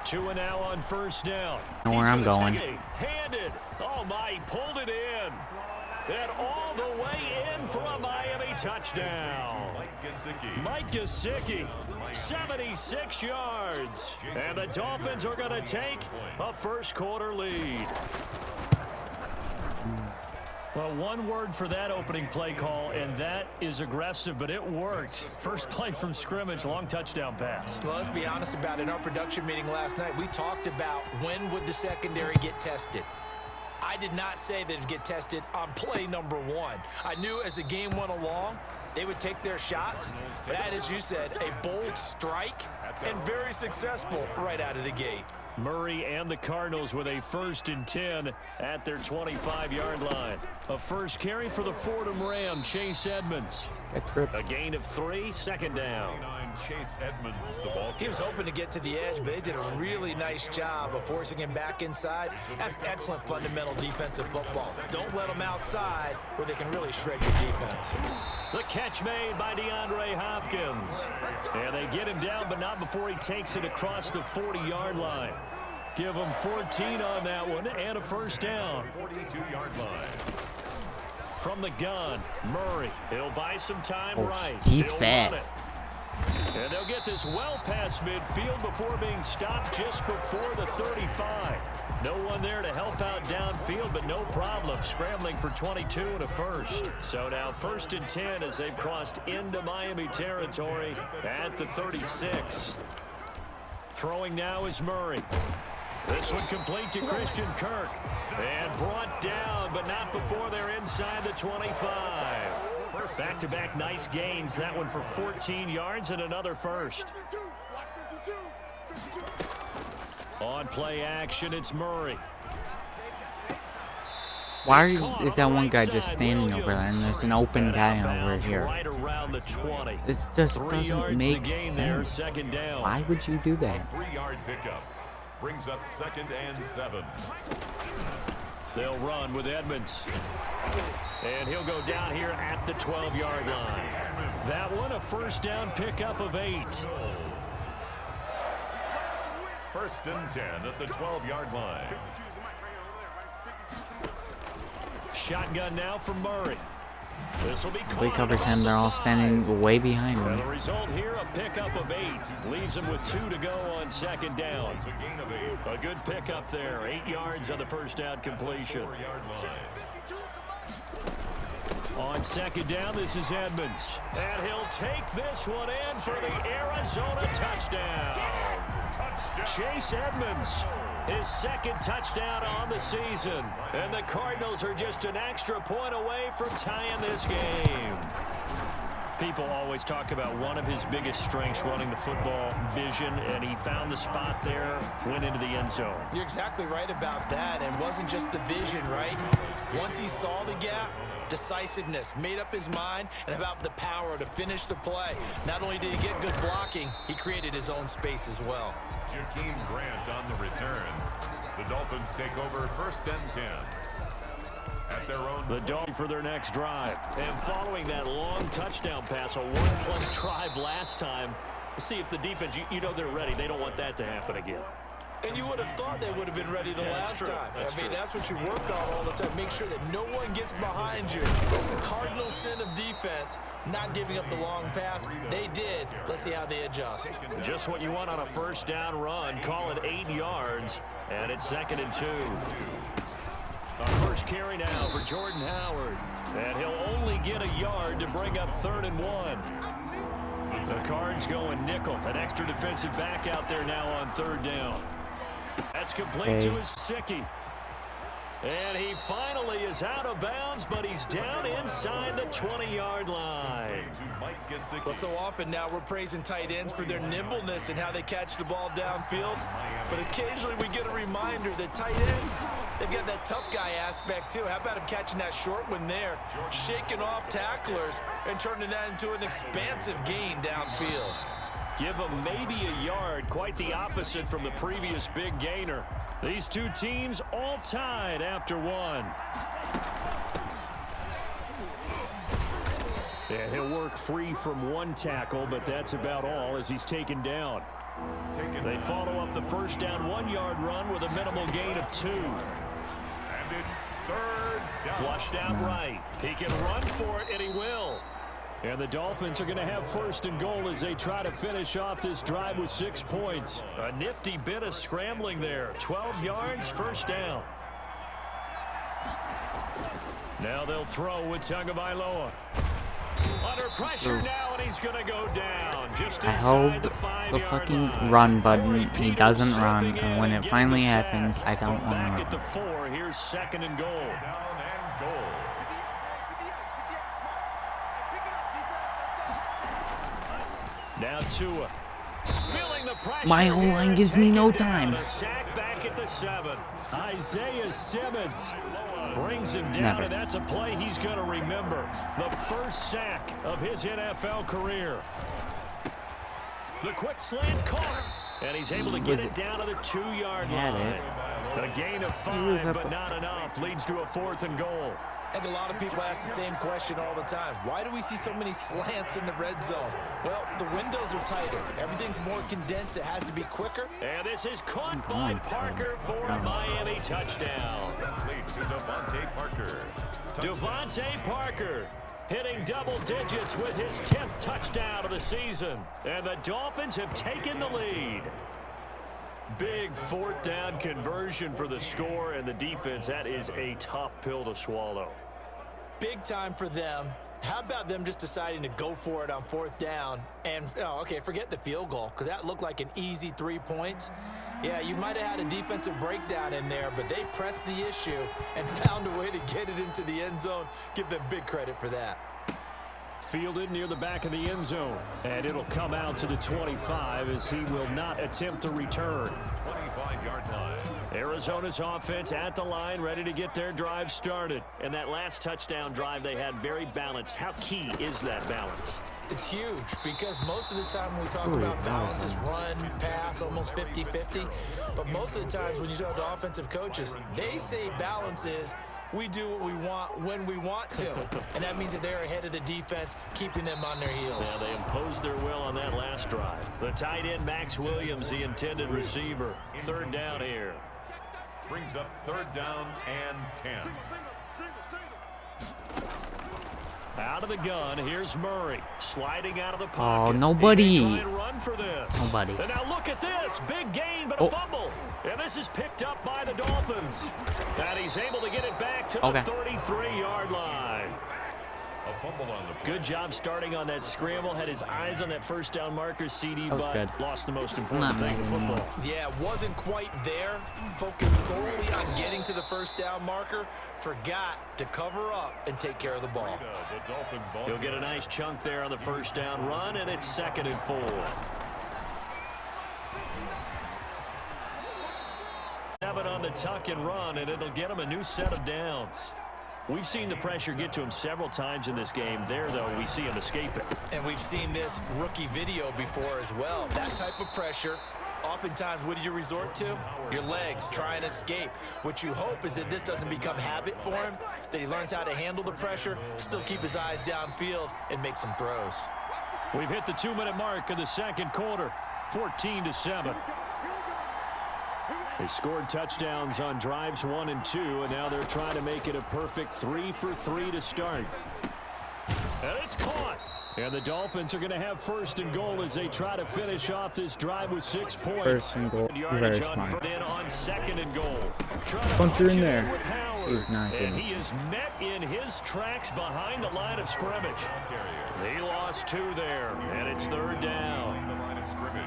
Tua now on 1st down. Know where I'm going. Handed. Oh my, he pulled it in. And all the way in for a Miami touchdown. Mike Gesicki, 76 yards. And the Dolphins are going to take a first quarter lead. Well, one word for that opening play call, and that is aggressive, but it worked. First play from scrimmage, long touchdown pass. Well, let's be honest about it. In our production meeting last night, we talked about when would the secondary get tested. I did not say that it'd get tested on play #1. I knew as the game went along, they would take their shots. But that, as you said, a bold strike and very successful right out of the gate. Murray and the Cardinals with a 1st and 10 at their 25-yard line. A first carry for the Fordham Ram, Chase Edmonds. A gain of 3, 2nd down. Chase Edmonds, the ball. He was hoping to get to the edge, but they did a really nice job of forcing him back inside. That's excellent fundamental defensive football. Don't let them outside where they can really shred your defense. The catch made by DeAndre Hopkins. And they get him down, but not before he takes it across the 40-yard line. Give him 14 on that one and a 1st down. 42-yard line. From the gun, Murray. He'll buy some time right. He's He'll fast. And they'll get this well past midfield before being stopped just before the 35. No one there to help out downfield, but no problem. Scrambling for 22 and a 1st. So now 1st and 10 as they've crossed into Miami territory at the 36. Throwing now is Murray. This one complete to Christian Kirk. And brought down, but not before they're inside the 25. Back-to-back nice gains. That one for 14 yards and another 1st. On play action, it's Murray. Why is that one guy just standing over there and there's an open guy over here? Right around the 20. It just doesn't make sense. Why would you do that? 3-yard pickup brings up 2nd and 7. They'll run with Edmonds. And he'll go down here at the 12-yard line. That one, a 1st down pickup of 8. 1st and 10 at the 12-yard line. Shotgun now for Murray. This will be He covers him. They're all standing way behind and him. the result here, a pickup of 8. Leaves him with 2 to go on 2nd down. A good pickup there. 8 yards on the 1st down completion. On 2nd down, this is Edmonds. And he'll take this one in for the Arizona touchdown. Chase Edmonds, his 2nd touchdown on the season. And the Cardinals are just an extra point away from tying this game. People always talk about one of his biggest strengths running the football, vision, and he found the spot there, went into the end zone. You're exactly right about that, and it wasn't just the vision, right? Once he saw the gap, decisiveness, made up his mind, and about the power to finish the play. Not only did he get good blocking, he created his own space as well. Jakeem Grant on the return. The Dolphins take over 1st and 10. At their own. The Dolphins for their next drive. And following that long touchdown pass, a one-play drive last time, see if the defense, you know they're ready. They don't want that to happen again. And you would have thought they would have been ready the last time. That's what you work on all the time. Make sure that no one gets behind you. That's the cardinal sin of defense, not giving up the long pass. They did. Let's see how they adjust. Just what you want on a 1st down run. Call it 8 yards, and it's 2nd and 2. Our first carry now for Jordan Howard. And he'll only get a yard to bring up 3rd and 1. The Cards going nickel. An extra defensive back out there now on 3rd down. That's complete to Gesicki. And he finally is out of bounds, but he's down inside the 20-yard line. Well, so often now we're praising tight ends for their nimbleness and how they catch the ball downfield. But occasionally we get a reminder that tight ends, they've got that tough guy aspect too. How about him catching that short one there, shaking off tacklers, and turning that into an expansive gain downfield? Give him maybe a yard, quite the opposite from the previous big gainer. These two teams all tied after one. And he'll work free from one tackle, but that's about all as he's taken down. They follow up the 1st down 1-yard run with a minimal gain of 2. And it's 3rd down. Flushed out right. He can run for it, and he will. And the Dolphins are going to have 1st and goal as they try to finish off this drive with 6 points. A nifty bit of scrambling there. 12 yards, 1st down. Now they'll throw with Tagovailoa. Under pressure now, and he's going to go down. Just I hold inside the 5-yard fucking line. run button. He doesn't run, and when it finally happens, I don't want Back to at the run. 4, here's 2nd and goal. Down and goal. Now Tua. Feeling the pressure. My whole line gives me no Taken down. time. A sack the 7. Isaiah Simmons Brings him down, Never. and that's a play he's going to remember. The first sack of his NFL career. The quick slant caught, and he's able to get it down to the 2-yard Had line. it. A gain of was 5, up but not enough. Leads to a 4th and goal. I think a lot of people ask the same question all the time. Why do we see so many slants in the red zone? Well, the windows are tighter. Everything's more condensed. It has to be quicker. And this is caught by Parker for a Miami touchdown. Complete to Devontae Parker. Devontae Parker hitting double digits with his 10th touchdown of the season. And the Dolphins have taken the lead. Big 4th down conversion for the score, and the defense, that is a tough pill to swallow. Big time for them. How about them just deciding to go for it on 4th down? And, okay, forget the field goal, because that looked like an easy 3 points. Yeah, you might have had a defensive breakdown in there, but they pressed the issue and found a way to get it into the end zone. Give them big credit for that. fielded near the back of the end zone. And it'll come out to the 25 as he will not attempt to return. 25-yard line. Arizona's offense at the line, ready to get their drive started. And that last touchdown drive they had very balanced. How key is that balance? It's huge because most of the time when we talk about balance is run, pass, almost 50-50. But most of the times when you talk to offensive coaches, they say balance is we do what we want when we want to. And that means that they're ahead of the defense, keeping them on their heels. Yeah, they imposed their will on that last drive. The tight end, Max Williams, the intended receiver. 3rd down here. Brings up 3rd down and 10. Out of the gun, here's Murray, sliding out of the pocket. Oh, nobody. Try and run for this. Nobody. And now look at this, big gain, but a fumble. And this is picked up by the Dolphins. And he's able to get it back to the 33-yard line. A fumble on the play. Good job starting on that scramble. Had his eyes on that first down marker, CD, That was but good. lost the most important thing in football. Yeah, wasn't quite there. Focused solely on getting to the first down marker. Forgot to cover up and take care of the ball. The Dolphin ball. He'll get a nice chunk there on the first down run, and it's 2nd and 4. 7 on the tuck and run, and it'll get him a new set of downs. We've seen the pressure get to him several times in this game. There, though, we see him escape it. And we've seen this rookie video before as well. That type of pressure, oftentimes, what do you resort to? Your legs, try and escape. What you hope is that this doesn't become habit for him, that he learns how to handle the pressure, still keep his eyes downfield, and make some throws. We've hit the 2-minute mark of the second quarter, 14-7. They scored touchdowns on drives 1 and 2, and now they're trying to make it a perfect 3 for 3 to start. And it's caught. And the Dolphins are going to have 1st and goal as they try to finish off this drive with 6 points. 1st and goal. Very smart. In on 2nd and goal. Punch her in there. She's She's not and getting he is met in his tracks behind the line of scrimmage. They lost 2 there, and it's 3rd down. The line of scrimmage.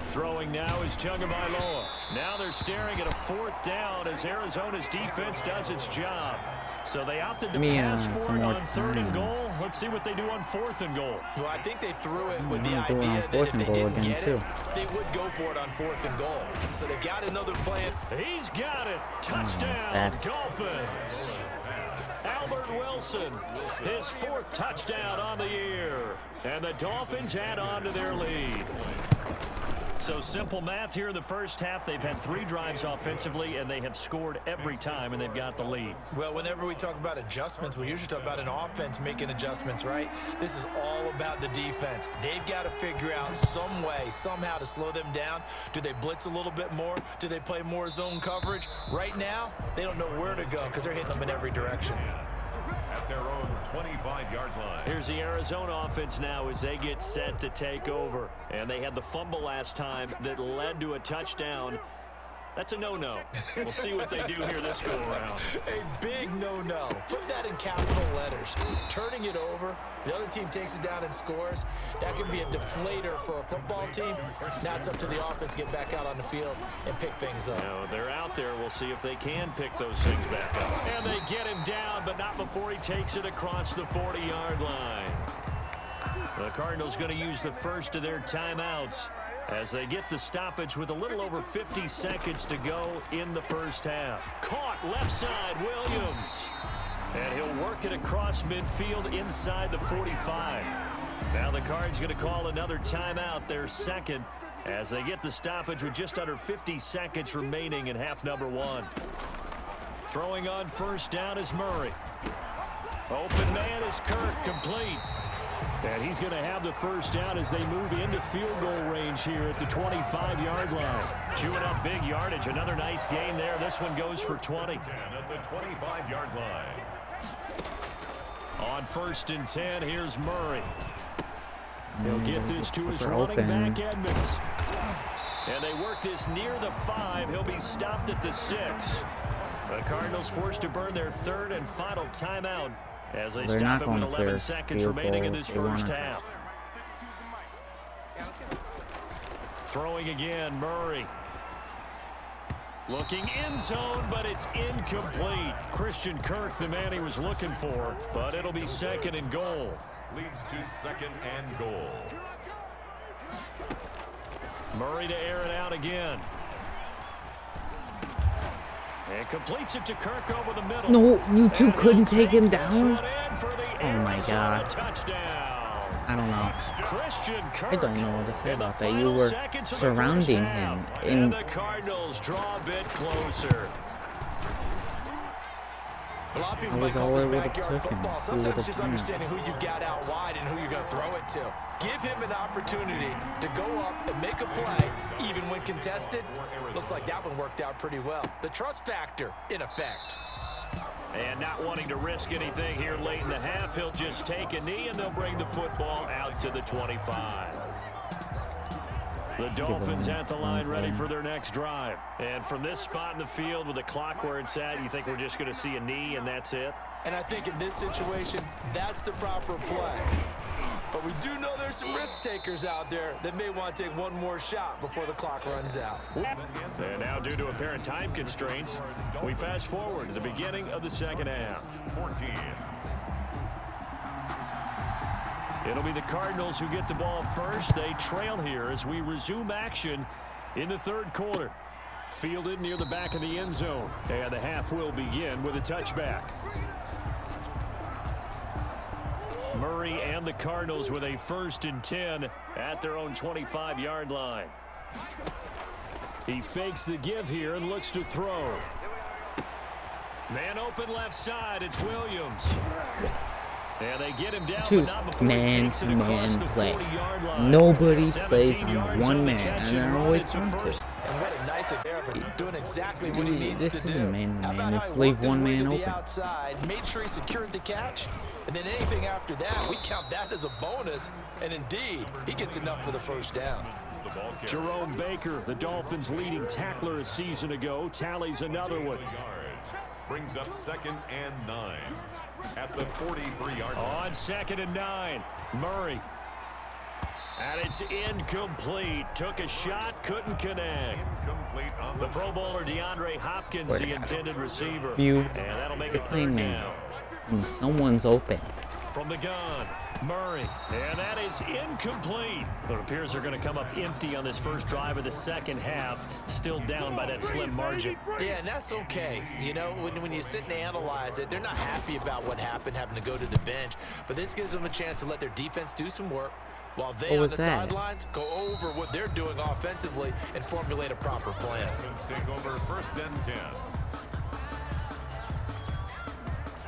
Throwing now is Tagovailoa. Now they're staring at a 4th down as Arizona's defense does its job. So they opted to pass for it on 3rd and goal. Let's see what they do on 4th and goal. Well, I think they threw it with the do it on idea that 4th if and they goal didn't again, get too. it, they would go for it on 4th and goal. So they've got another plan. He's got it. Touchdown, bad. Dolphins. Albert Wilson, his 4th touchdown on the year. And the Dolphins add on to their lead. So simple math here in the first half. They've had 3 drives offensively, and they have scored every time, and they've got the lead. Well, whenever we talk about adjustments, we usually talk about an offense making adjustments, right? This is all about the defense. They've got to figure out some way, somehow to slow them down. Do they blitz a little bit more? Do they play more zone coverage? Right now, they don't know where to go because they're hitting them in every direction. At their own 25-yard line. Here's the Arizona offense now as they get set to take over. And they had the fumble last time that led to a touchdown. That's a no-no. We'll see what they do here this go-around. A big no-no. Put that in capital letters. Turning it over, the other team takes it down and scores. That can be a deflator for a football team. Now it's up to the offense to get back out on the field and pick things up. Now, they're out there. We'll see if they can pick those things back up. And they get him down, but not before he takes it across the 40-yard line. The Cardinals going to use the first of their timeouts as they get the stoppage with a little over 50 seconds to go in the first half. Caught left side, Williams. And he'll work it across midfield inside the 45. Now the Cards going to call another timeout, their second, as they get the stoppage with just under 50 seconds remaining in half number 1. Throwing on first down is Murray. Open man is Kirk, complete. And he's going to have the first down as they move into field goal range here at the 25-yard line. Chewing up big yardage. Another nice gain there. This one goes for 20. 10 at the 25-yard line. On first and 10, here's Murray. He'll get this to his Super running open. back, Edmonds. And they work this near the 5. He'll be stopped at the 6. The Cardinals forced to burn their third and final timeout as they They're stop not it with going for 11 seconds field remaining in goal. this They first wanna- half. Throwing again, Murray. Looking end zone, but it's incomplete. Christian Kirk, the man he was looking for, but it'll be second and goal. Leads to second and goal. Murray to air it out again. And completes it to Kirk over the middle. No, you two And couldn't he'll take him this down? one in for the Oh my Arizona God. touchdown. I don't know. Christian Kirk. I don't know what to say in the about that. You final were seconds of the surrounding first him. half. And And the Cardinals draw a bit closer. A lot of people I might was call all this over the backyard chicken. football. Who Sometimes would've just done it? understanding who you've got out wide and who you're going to throw it to. Give him an opportunity to go up and make a play, even when contested. Looks like that one worked out pretty well. The trust factor in effect. And not wanting to risk anything here late in the half, he'll just take a knee and they'll bring the football out to the 25. The Dolphins at the line ready for their next drive. And from this spot in the field with the clock where it's at, you think we're just going to see a knee and that's it? And I think in this situation, that's the proper play. But we do know there's some risk takers out there that may want to take one more shot before the clock runs out. And now, due to apparent time constraints, we fast forward to the beginning of the second half. 14. It'll be the Cardinals who get the ball first. They trail here as we resume action in the third quarter. Fielded near the back of the end zone. And the half will begin with a touchback. Murray and the Cardinals with a first and 10 at their own 25-yard line. He fakes the give here and looks to throw. Man open left side. It's Williams. And they get him down, but choose not before he takes it across man-to-man the play. 40-yard line. Nobody 17 plays on yards one the man, catch and they're run. always It's a trying to. first. And what a nice example, doing exactly what he Dude, needs this to isn't do. man to How man, about it's how he leave worked his one way man to the open. outside, made sure he secured the catch, and then anything after that, we count that as a bonus. And indeed, he gets enough for the first down. The ball carrier. Jerome Baker, the Dolphins' leading tackler a season ago, tallies another one. Yards. Brings up second and 9 at the 43-yard line. On second and 9, Murray. And it's incomplete. Took a shot, couldn't connect. Complete on The Pro Bowler DeAndre Hopkins, Where the to go? intended receiver. You And that'll make it play third man. down. And someone's open. From the gun, Murray. And that is incomplete. It appears they're going to come up empty on this first drive of the second half. Still down by that slim margin. Yeah, and that's okay. You know, when you sit and analyze it, they're not happy about what happened, having to go to the bench. But this gives them a chance to let their defense do some work while they What on was the that? sidelines go over what they're doing offensively and formulate a proper plan. Dolphins take over first and 10.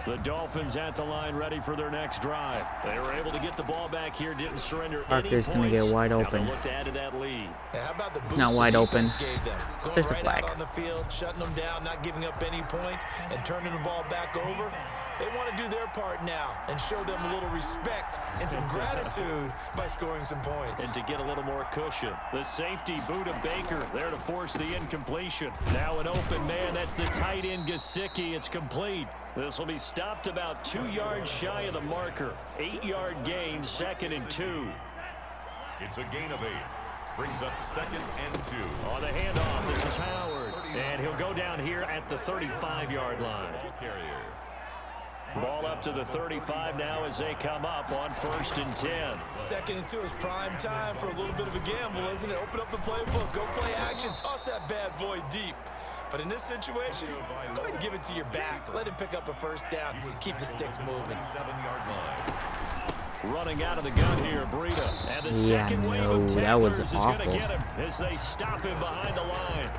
The Dolphins at the line ready for their next drive. They were able to get the ball back here, didn't surrender Parker's any gonna points. get wide Now open. they look to add to that lead. And how about the boost Not the wide open. defense gave them? Going There's a right flag. out on the field, shutting them down, not giving up any points, and turning the ball back over. They want to do their part now and show them a little respect and some gratitude by scoring some points. And to get a little more cushion. The safety, Buda Baker, there to force the incompletion. Now an open man, that's the tight end Gesicki. It's complete. This will be stopped about 2 yards shy of the marker. 8-yard gain, second and 2. It's a gain of 8. Brings up second and 2. On the handoff, this is Howard. And he'll go down here at the 35-yard line. Ball carrier. Ball up to the 35 now as they come up on 1st and 10. 2nd and 2 is prime time for a little bit of a gamble, isn't it? Open up the playbook, go play action, toss that bad boy deep. But in this situation, go ahead and give it to your back. Let him pick up a 1st down. Keep the sticks moving. 7-yard line. Running out of the gun here, Breida. And the second wave of tacklers is going to get him as they stop him behind the line.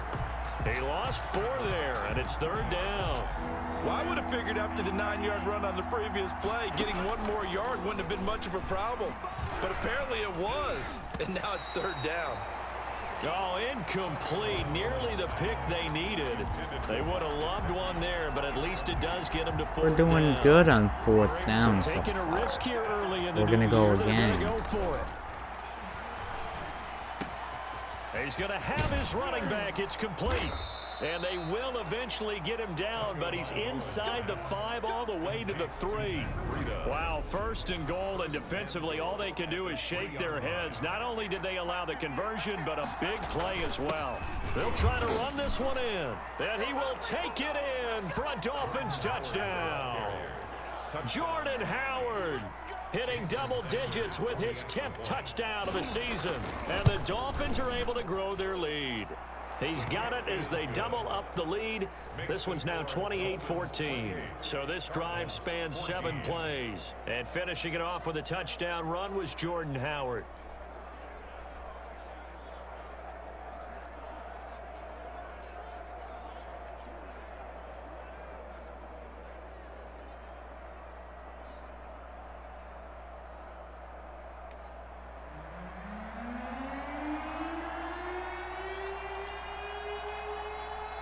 He lost 4 there, and it's 3rd down. Well, I would have figured after the 9-yard run on the previous play, getting 1 more yard wouldn't have been much of a problem. But apparently it was, and now it's 3rd down. Oh, incomplete. Nearly the pick they needed. They would have loved one there, but at least it does get them to 4th down. We're doing good on 4th down so taking a risk here early in the we're going to go year. again. They're gonna go for it. He's going to have his running back. It's complete. And they will eventually get him down, but he's inside the 5 all the way to the 3. Wow, 1st and goal, and defensively all they can do is shake their heads. Not only did they allow the conversion, but a big play as well. They'll try to run this one in, and he will take it in for a Dolphins touchdown. Jordan Howard hitting double digits with his 10th touchdown of the season, and the Dolphins are able to grow their lead. He's got it as they double up the lead. This one's now 28-14. So this drive spans 7 plays. And finishing it off with a touchdown run was Jordan Howard.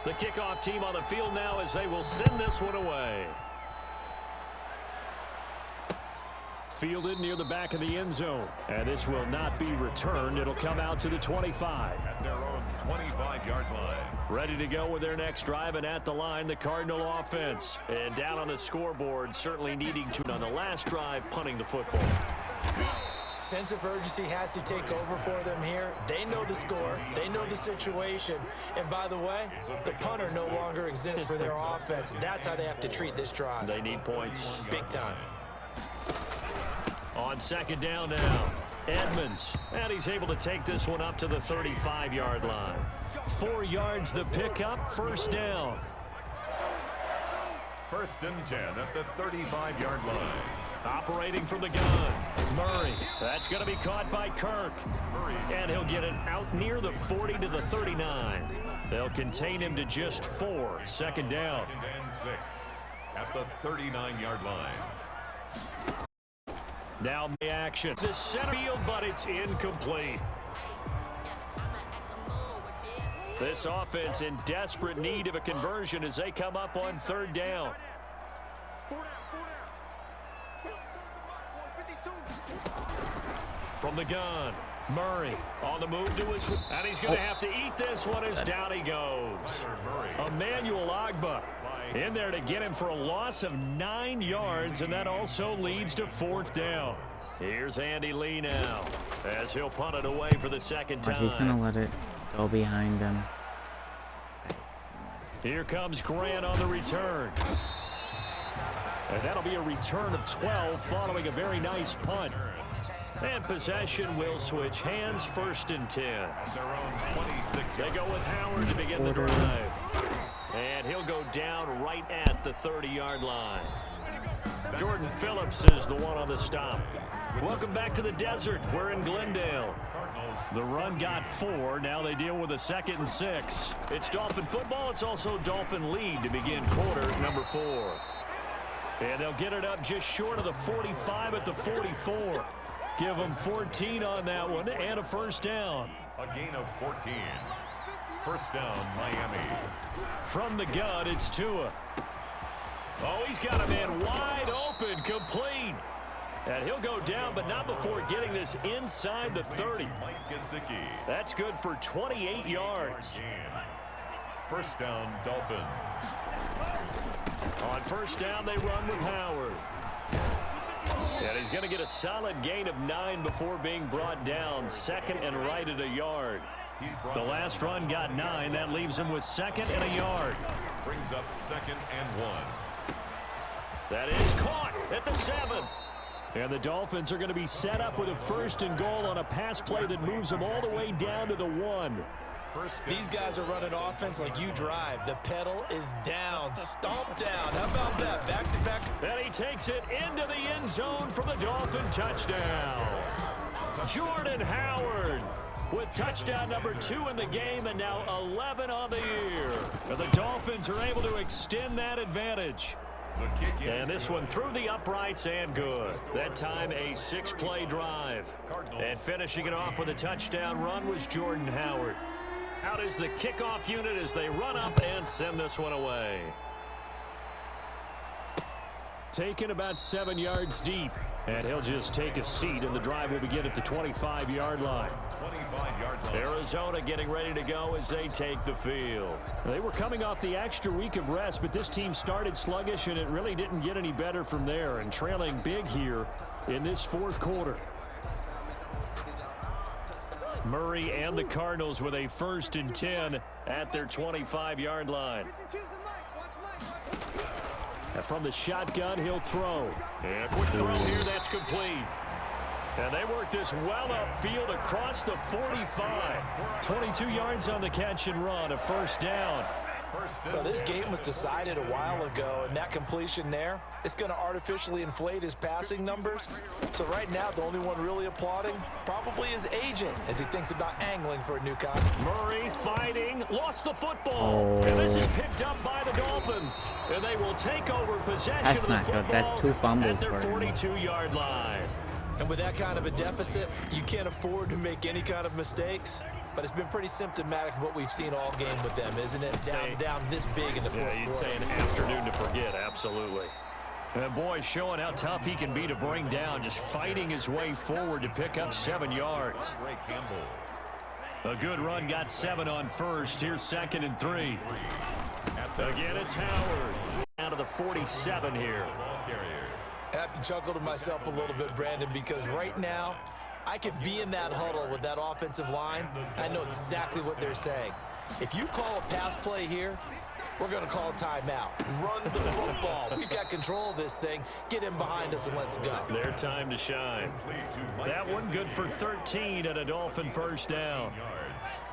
The kickoff team on the field now as they will send this one away. Fielded near the back of the end zone. And this will not be returned. It'll come out to the 25. At their own 25-yard line. Ready to go with their next drive, and at the line, the Cardinal offense. And down on the scoreboard, certainly needing to, on the last drive, punting the football. Sense of urgency has to take over for them here. They know the score. They know the situation. And by the way, the punter no longer exists for their offense. That's how they have to treat this drive. They need points. Big time. On 2nd down now, Edmonds. And he's able to take this one up to the 35-yard line. 4 yards the pickup, 1st down. 1st and 10 at the 35-yard line. Operating from the gun, Murray. That's going to be caught by Kirk. And he'll get it out near the 40 to the 39. They'll contain him to just 4. 2nd down. 2nd and 6 at the 39-yard line. Now the action. The center field, but it's incomplete. This offense in desperate need of a conversion as they come up on 3rd down. From the gun, Murray on the move to his, and he's going to have to eat this one as down he goes. Emmanuel Ogbah in there to get him for a loss of 9 yards, and that also leads to 4th down. Here's Andy Lee now as he'll punt it away for the 2nd time. He's going to let it go behind him. Here comes Grant on the return. And that'll be a return of 12 following a very nice punt. And possession will switch hands, 1st and 10. Their own 26. They go with Howard to begin the drive. And he'll go down right at the 30-yard line. Jordan Phillips is the one on the stop. Welcome back to the desert. We're in Glendale. The run got 4. Now they deal with a 2nd and 6. It's Dolphin football. It's also Dolphin lead to begin quarter number 4. And they'll get it up just short of the 45 at the 44. Give them 14 on that one and a 1st down. A gain of 14. 1st down, Miami. From the gun, it's Tua. Oh, he's got a man wide open, complete. And he'll go down, but not before getting this inside the 30. Mike Gesicki. That's good for 28 yards. 1st down, Dolphins. On 1st down, they run with Howard. And he's going to get a solid gain of 9 before being brought down. 2nd and right at a yard. The last run got 9. That leaves him with 2nd and a yard. Brings up 2nd and 1. That is caught at the 7. And the Dolphins are going to be set up with a 1st and goal on a pass play that moves them all the way down to the 1. These guys are running offense like you drive. The pedal is down. Stomp down. How about that? Back to back. And he takes it into the end zone for the Dolphin touchdown. Jordan Howard with touchdown number 2 in the game and now 11 on the year. And the Dolphins are able to extend that advantage. And this one through the uprights and good. That time a 6-play drive. And finishing it off with a touchdown run was Jordan Howard. Out is the kickoff unit as they run up and send this one away. Taken about 7 yards deep. And he'll just take a seat, and the drive will begin at the 25-yard line. Arizona getting ready to go as they take the field. They were coming off the extra week of rest, but this team started sluggish, and it really didn't get any better from there, and trailing big here in this 4th quarter. Murray and the Cardinals with a 1st and 10 at their 25-yard line. And from the shotgun, he'll throw. And quick throw here, that's complete. And they work this well upfield across the 45. 22 yards on the catch and run, a 1st down. Well, this game was decided a while ago, and that completion there, it's going to artificially inflate his passing numbers. So right now, the only one really applauding probably his agent as he thinks about angling for a new contract. Murray fighting, lost the football. And this is picked up by the Dolphins. And they will take over possession That's of the not football good. That's 2 fumbles at their for him. 42-yard line. And with that kind of a deficit, you can't afford to make any kind of mistakes. But it's been pretty symptomatic of what we've seen all game with them, isn't it? Down this big in the 4th quarter. Yeah, you'd say an afternoon to forget, absolutely. And boy, showing how tough he can be to bring down, just fighting his way forward to pick up 7 yards. A good run, got 7 on 1st. Here's 2nd and 3. Again, it's Howard. Down to the 47 here. I have to chuckle to myself a little bit, Brandon, because right now, I could be in that huddle with that offensive line. I know exactly what they're saying. If you call a pass play here, we're going to call a timeout. Run the football. We've got control of this thing. Get in behind us and let's go. Their time to shine. That one good for 13 and a Dolphin 1st down.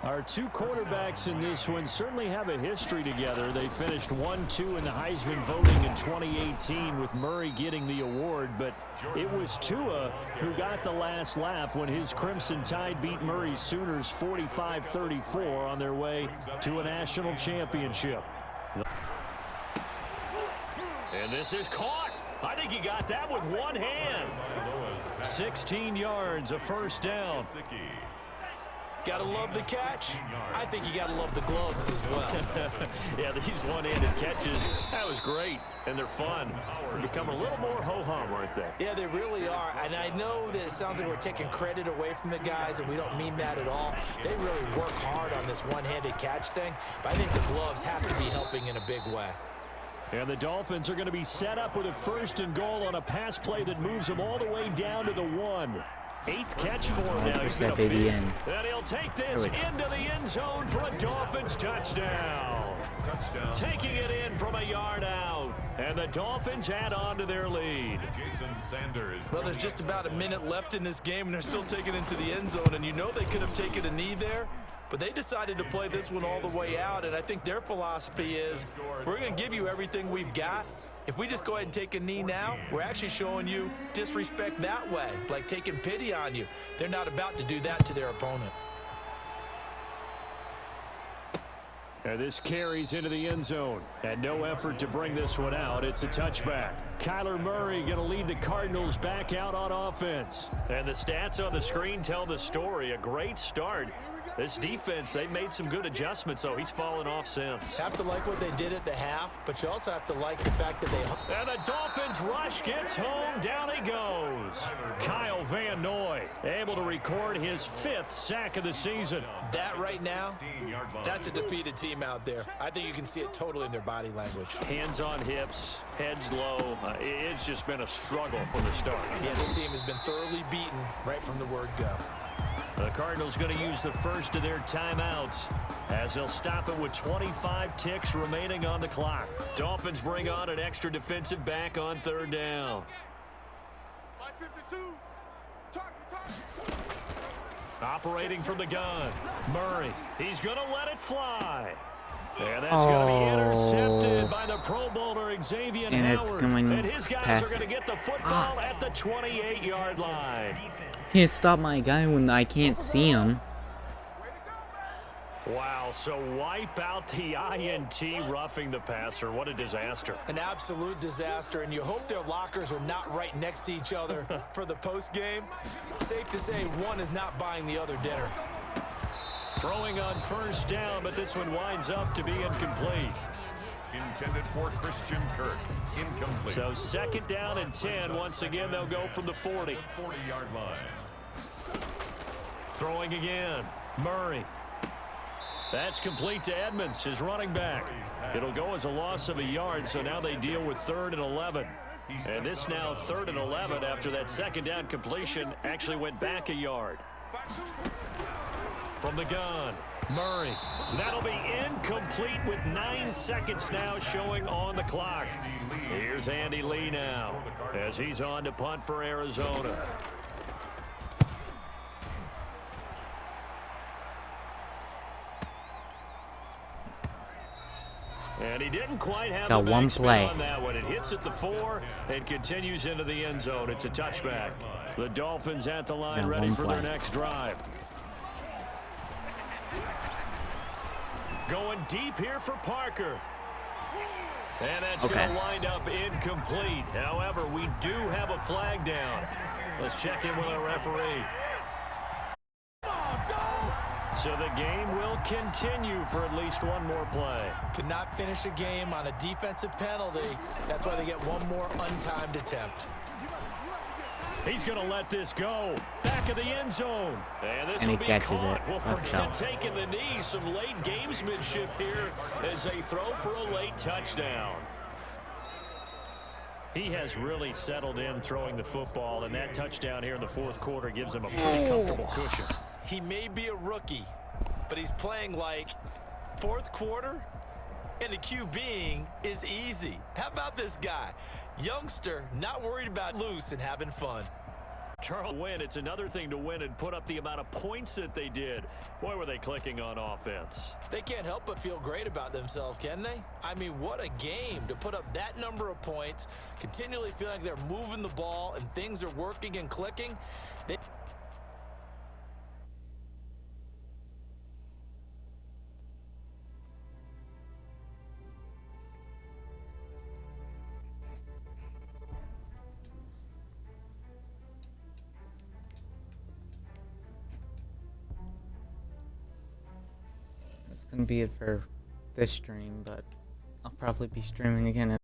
Our 2 quarterbacks in this one certainly have a history together. They finished 1-2 in the Heisman voting in 2018 with Murray getting the award, but it was Tua who got the last laugh when his Crimson Tide beat Murray's Sooners 45-34 on their way to a national championship. And this is caught. I think he got that with one hand. 16 yards, a 1st down. Gotta love the catch. I think you gotta love the gloves as well. Yeah, these one-handed catches, that was great. And they're fun. They're becoming a little more ho-hum, aren't they? Yeah, they really are. And I know that it sounds like we're taking credit away from the guys, and we don't mean that at all. They really work hard on this one-handed catch thing, but I think the gloves have to be helping in a big way. And the Dolphins are going to be set up with a 1st and goal on a pass play that moves them all the way down to the 1. 8th catch for him now. Push that baby in. And he'll take this into the end zone for a Dolphins touchdown. Taking it in from a yard out. And the Dolphins add on to their lead. Well, there's just about a minute left in this game, and they're still taking it into the end zone. And you know they could have taken a knee there, but they decided to play this one all the way out. And I think their philosophy is, we're going to give you everything we've got. If we just go ahead and take a knee now, we're actually showing you disrespect that way, like taking pity on you. They're not about to do that to their opponent. And this carries into the end zone. And no effort to bring this one out. It's a touchback. Kyler Murray going to lead the Cardinals back out on offense. And the stats on the screen tell the story. A great start. This defense, they made some good adjustments, so he's fallen off since. Have to like what they did at the half, but you also have to like the fact that they... And the Dolphins rush gets home. Down he goes. Kyle Van Noy able to record his 5th sack of the season. That right now, that's a defeated team out there. I think you can see it totally in their body language. Hands on hips, heads low. It's just been a struggle from the start. Yeah, this team has been thoroughly beaten right from the word go. The Cardinals going to use the first of their timeouts as they'll stop it with 25 ticks remaining on the clock. Dolphins bring on an extra defensive back on third down. Operating from the gun, Murray. He's going to let it fly. And that's going to be intercepted by the Pro Bowler Xavier Howard. And his guys are going to get the football at the 28-yard line. Can't stop my guy when I can't see him. Wow, so wipe out the INT roughing the passer. What a disaster. An absolute disaster, and you hope their lockers are not right next to each other for the post game. Safe to say one is not buying the other dinner. Throwing on first down, but this one winds up to be incomplete. Intended for Christian Kirk. Incomplete. So second down and 10. Once again, they'll go from the 40. 40-yard line. Throwing again. Murray. That's complete to Edmonds, his running back. It'll go as a loss of a yard, so now they deal with 3rd and 11. And this now 3rd and 11 after that second down completion actually went back a yard. From the gun, Murray. That'll be incomplete with 9 seconds now showing on the clock. Here's Andy Lee now as he's on to punt for Arizona. And he didn't quite have Got the one play on that one. It hits at the 4 and continues into the end zone. It's a touchback. The Dolphins at the line, ready for their next drive. Going deep here for Parker. And that's going to wind up incomplete. However, we do have a flag down. Let's check in with our referee. So the game will continue for at least one more play. Cannot finish a game on a defensive penalty. That's why they get one more untimed attempt. He's going to let this go. Back of the end zone. And this will be catches caught. it. Well, Let's forget go. taking the knee. Some late gamesmanship here as they throw for a late touchdown. He has really settled in throwing the football, and that touchdown here in the 4th quarter gives him a pretty comfortable cushion. He may be a rookie, but he's playing like 4th quarter, and the QBing is easy. How about this guy? Youngster, not worried about loose and having fun. Charles, win. It's another thing to win and put up the amount of points that they did. Boy, were they clicking on offense. They can't help but feel great about themselves, can they? I mean, what a game to put up that number of points, continually feel like they're moving the ball and things are working and clicking. That's gonna be it for this stream, but I'll probably be streaming again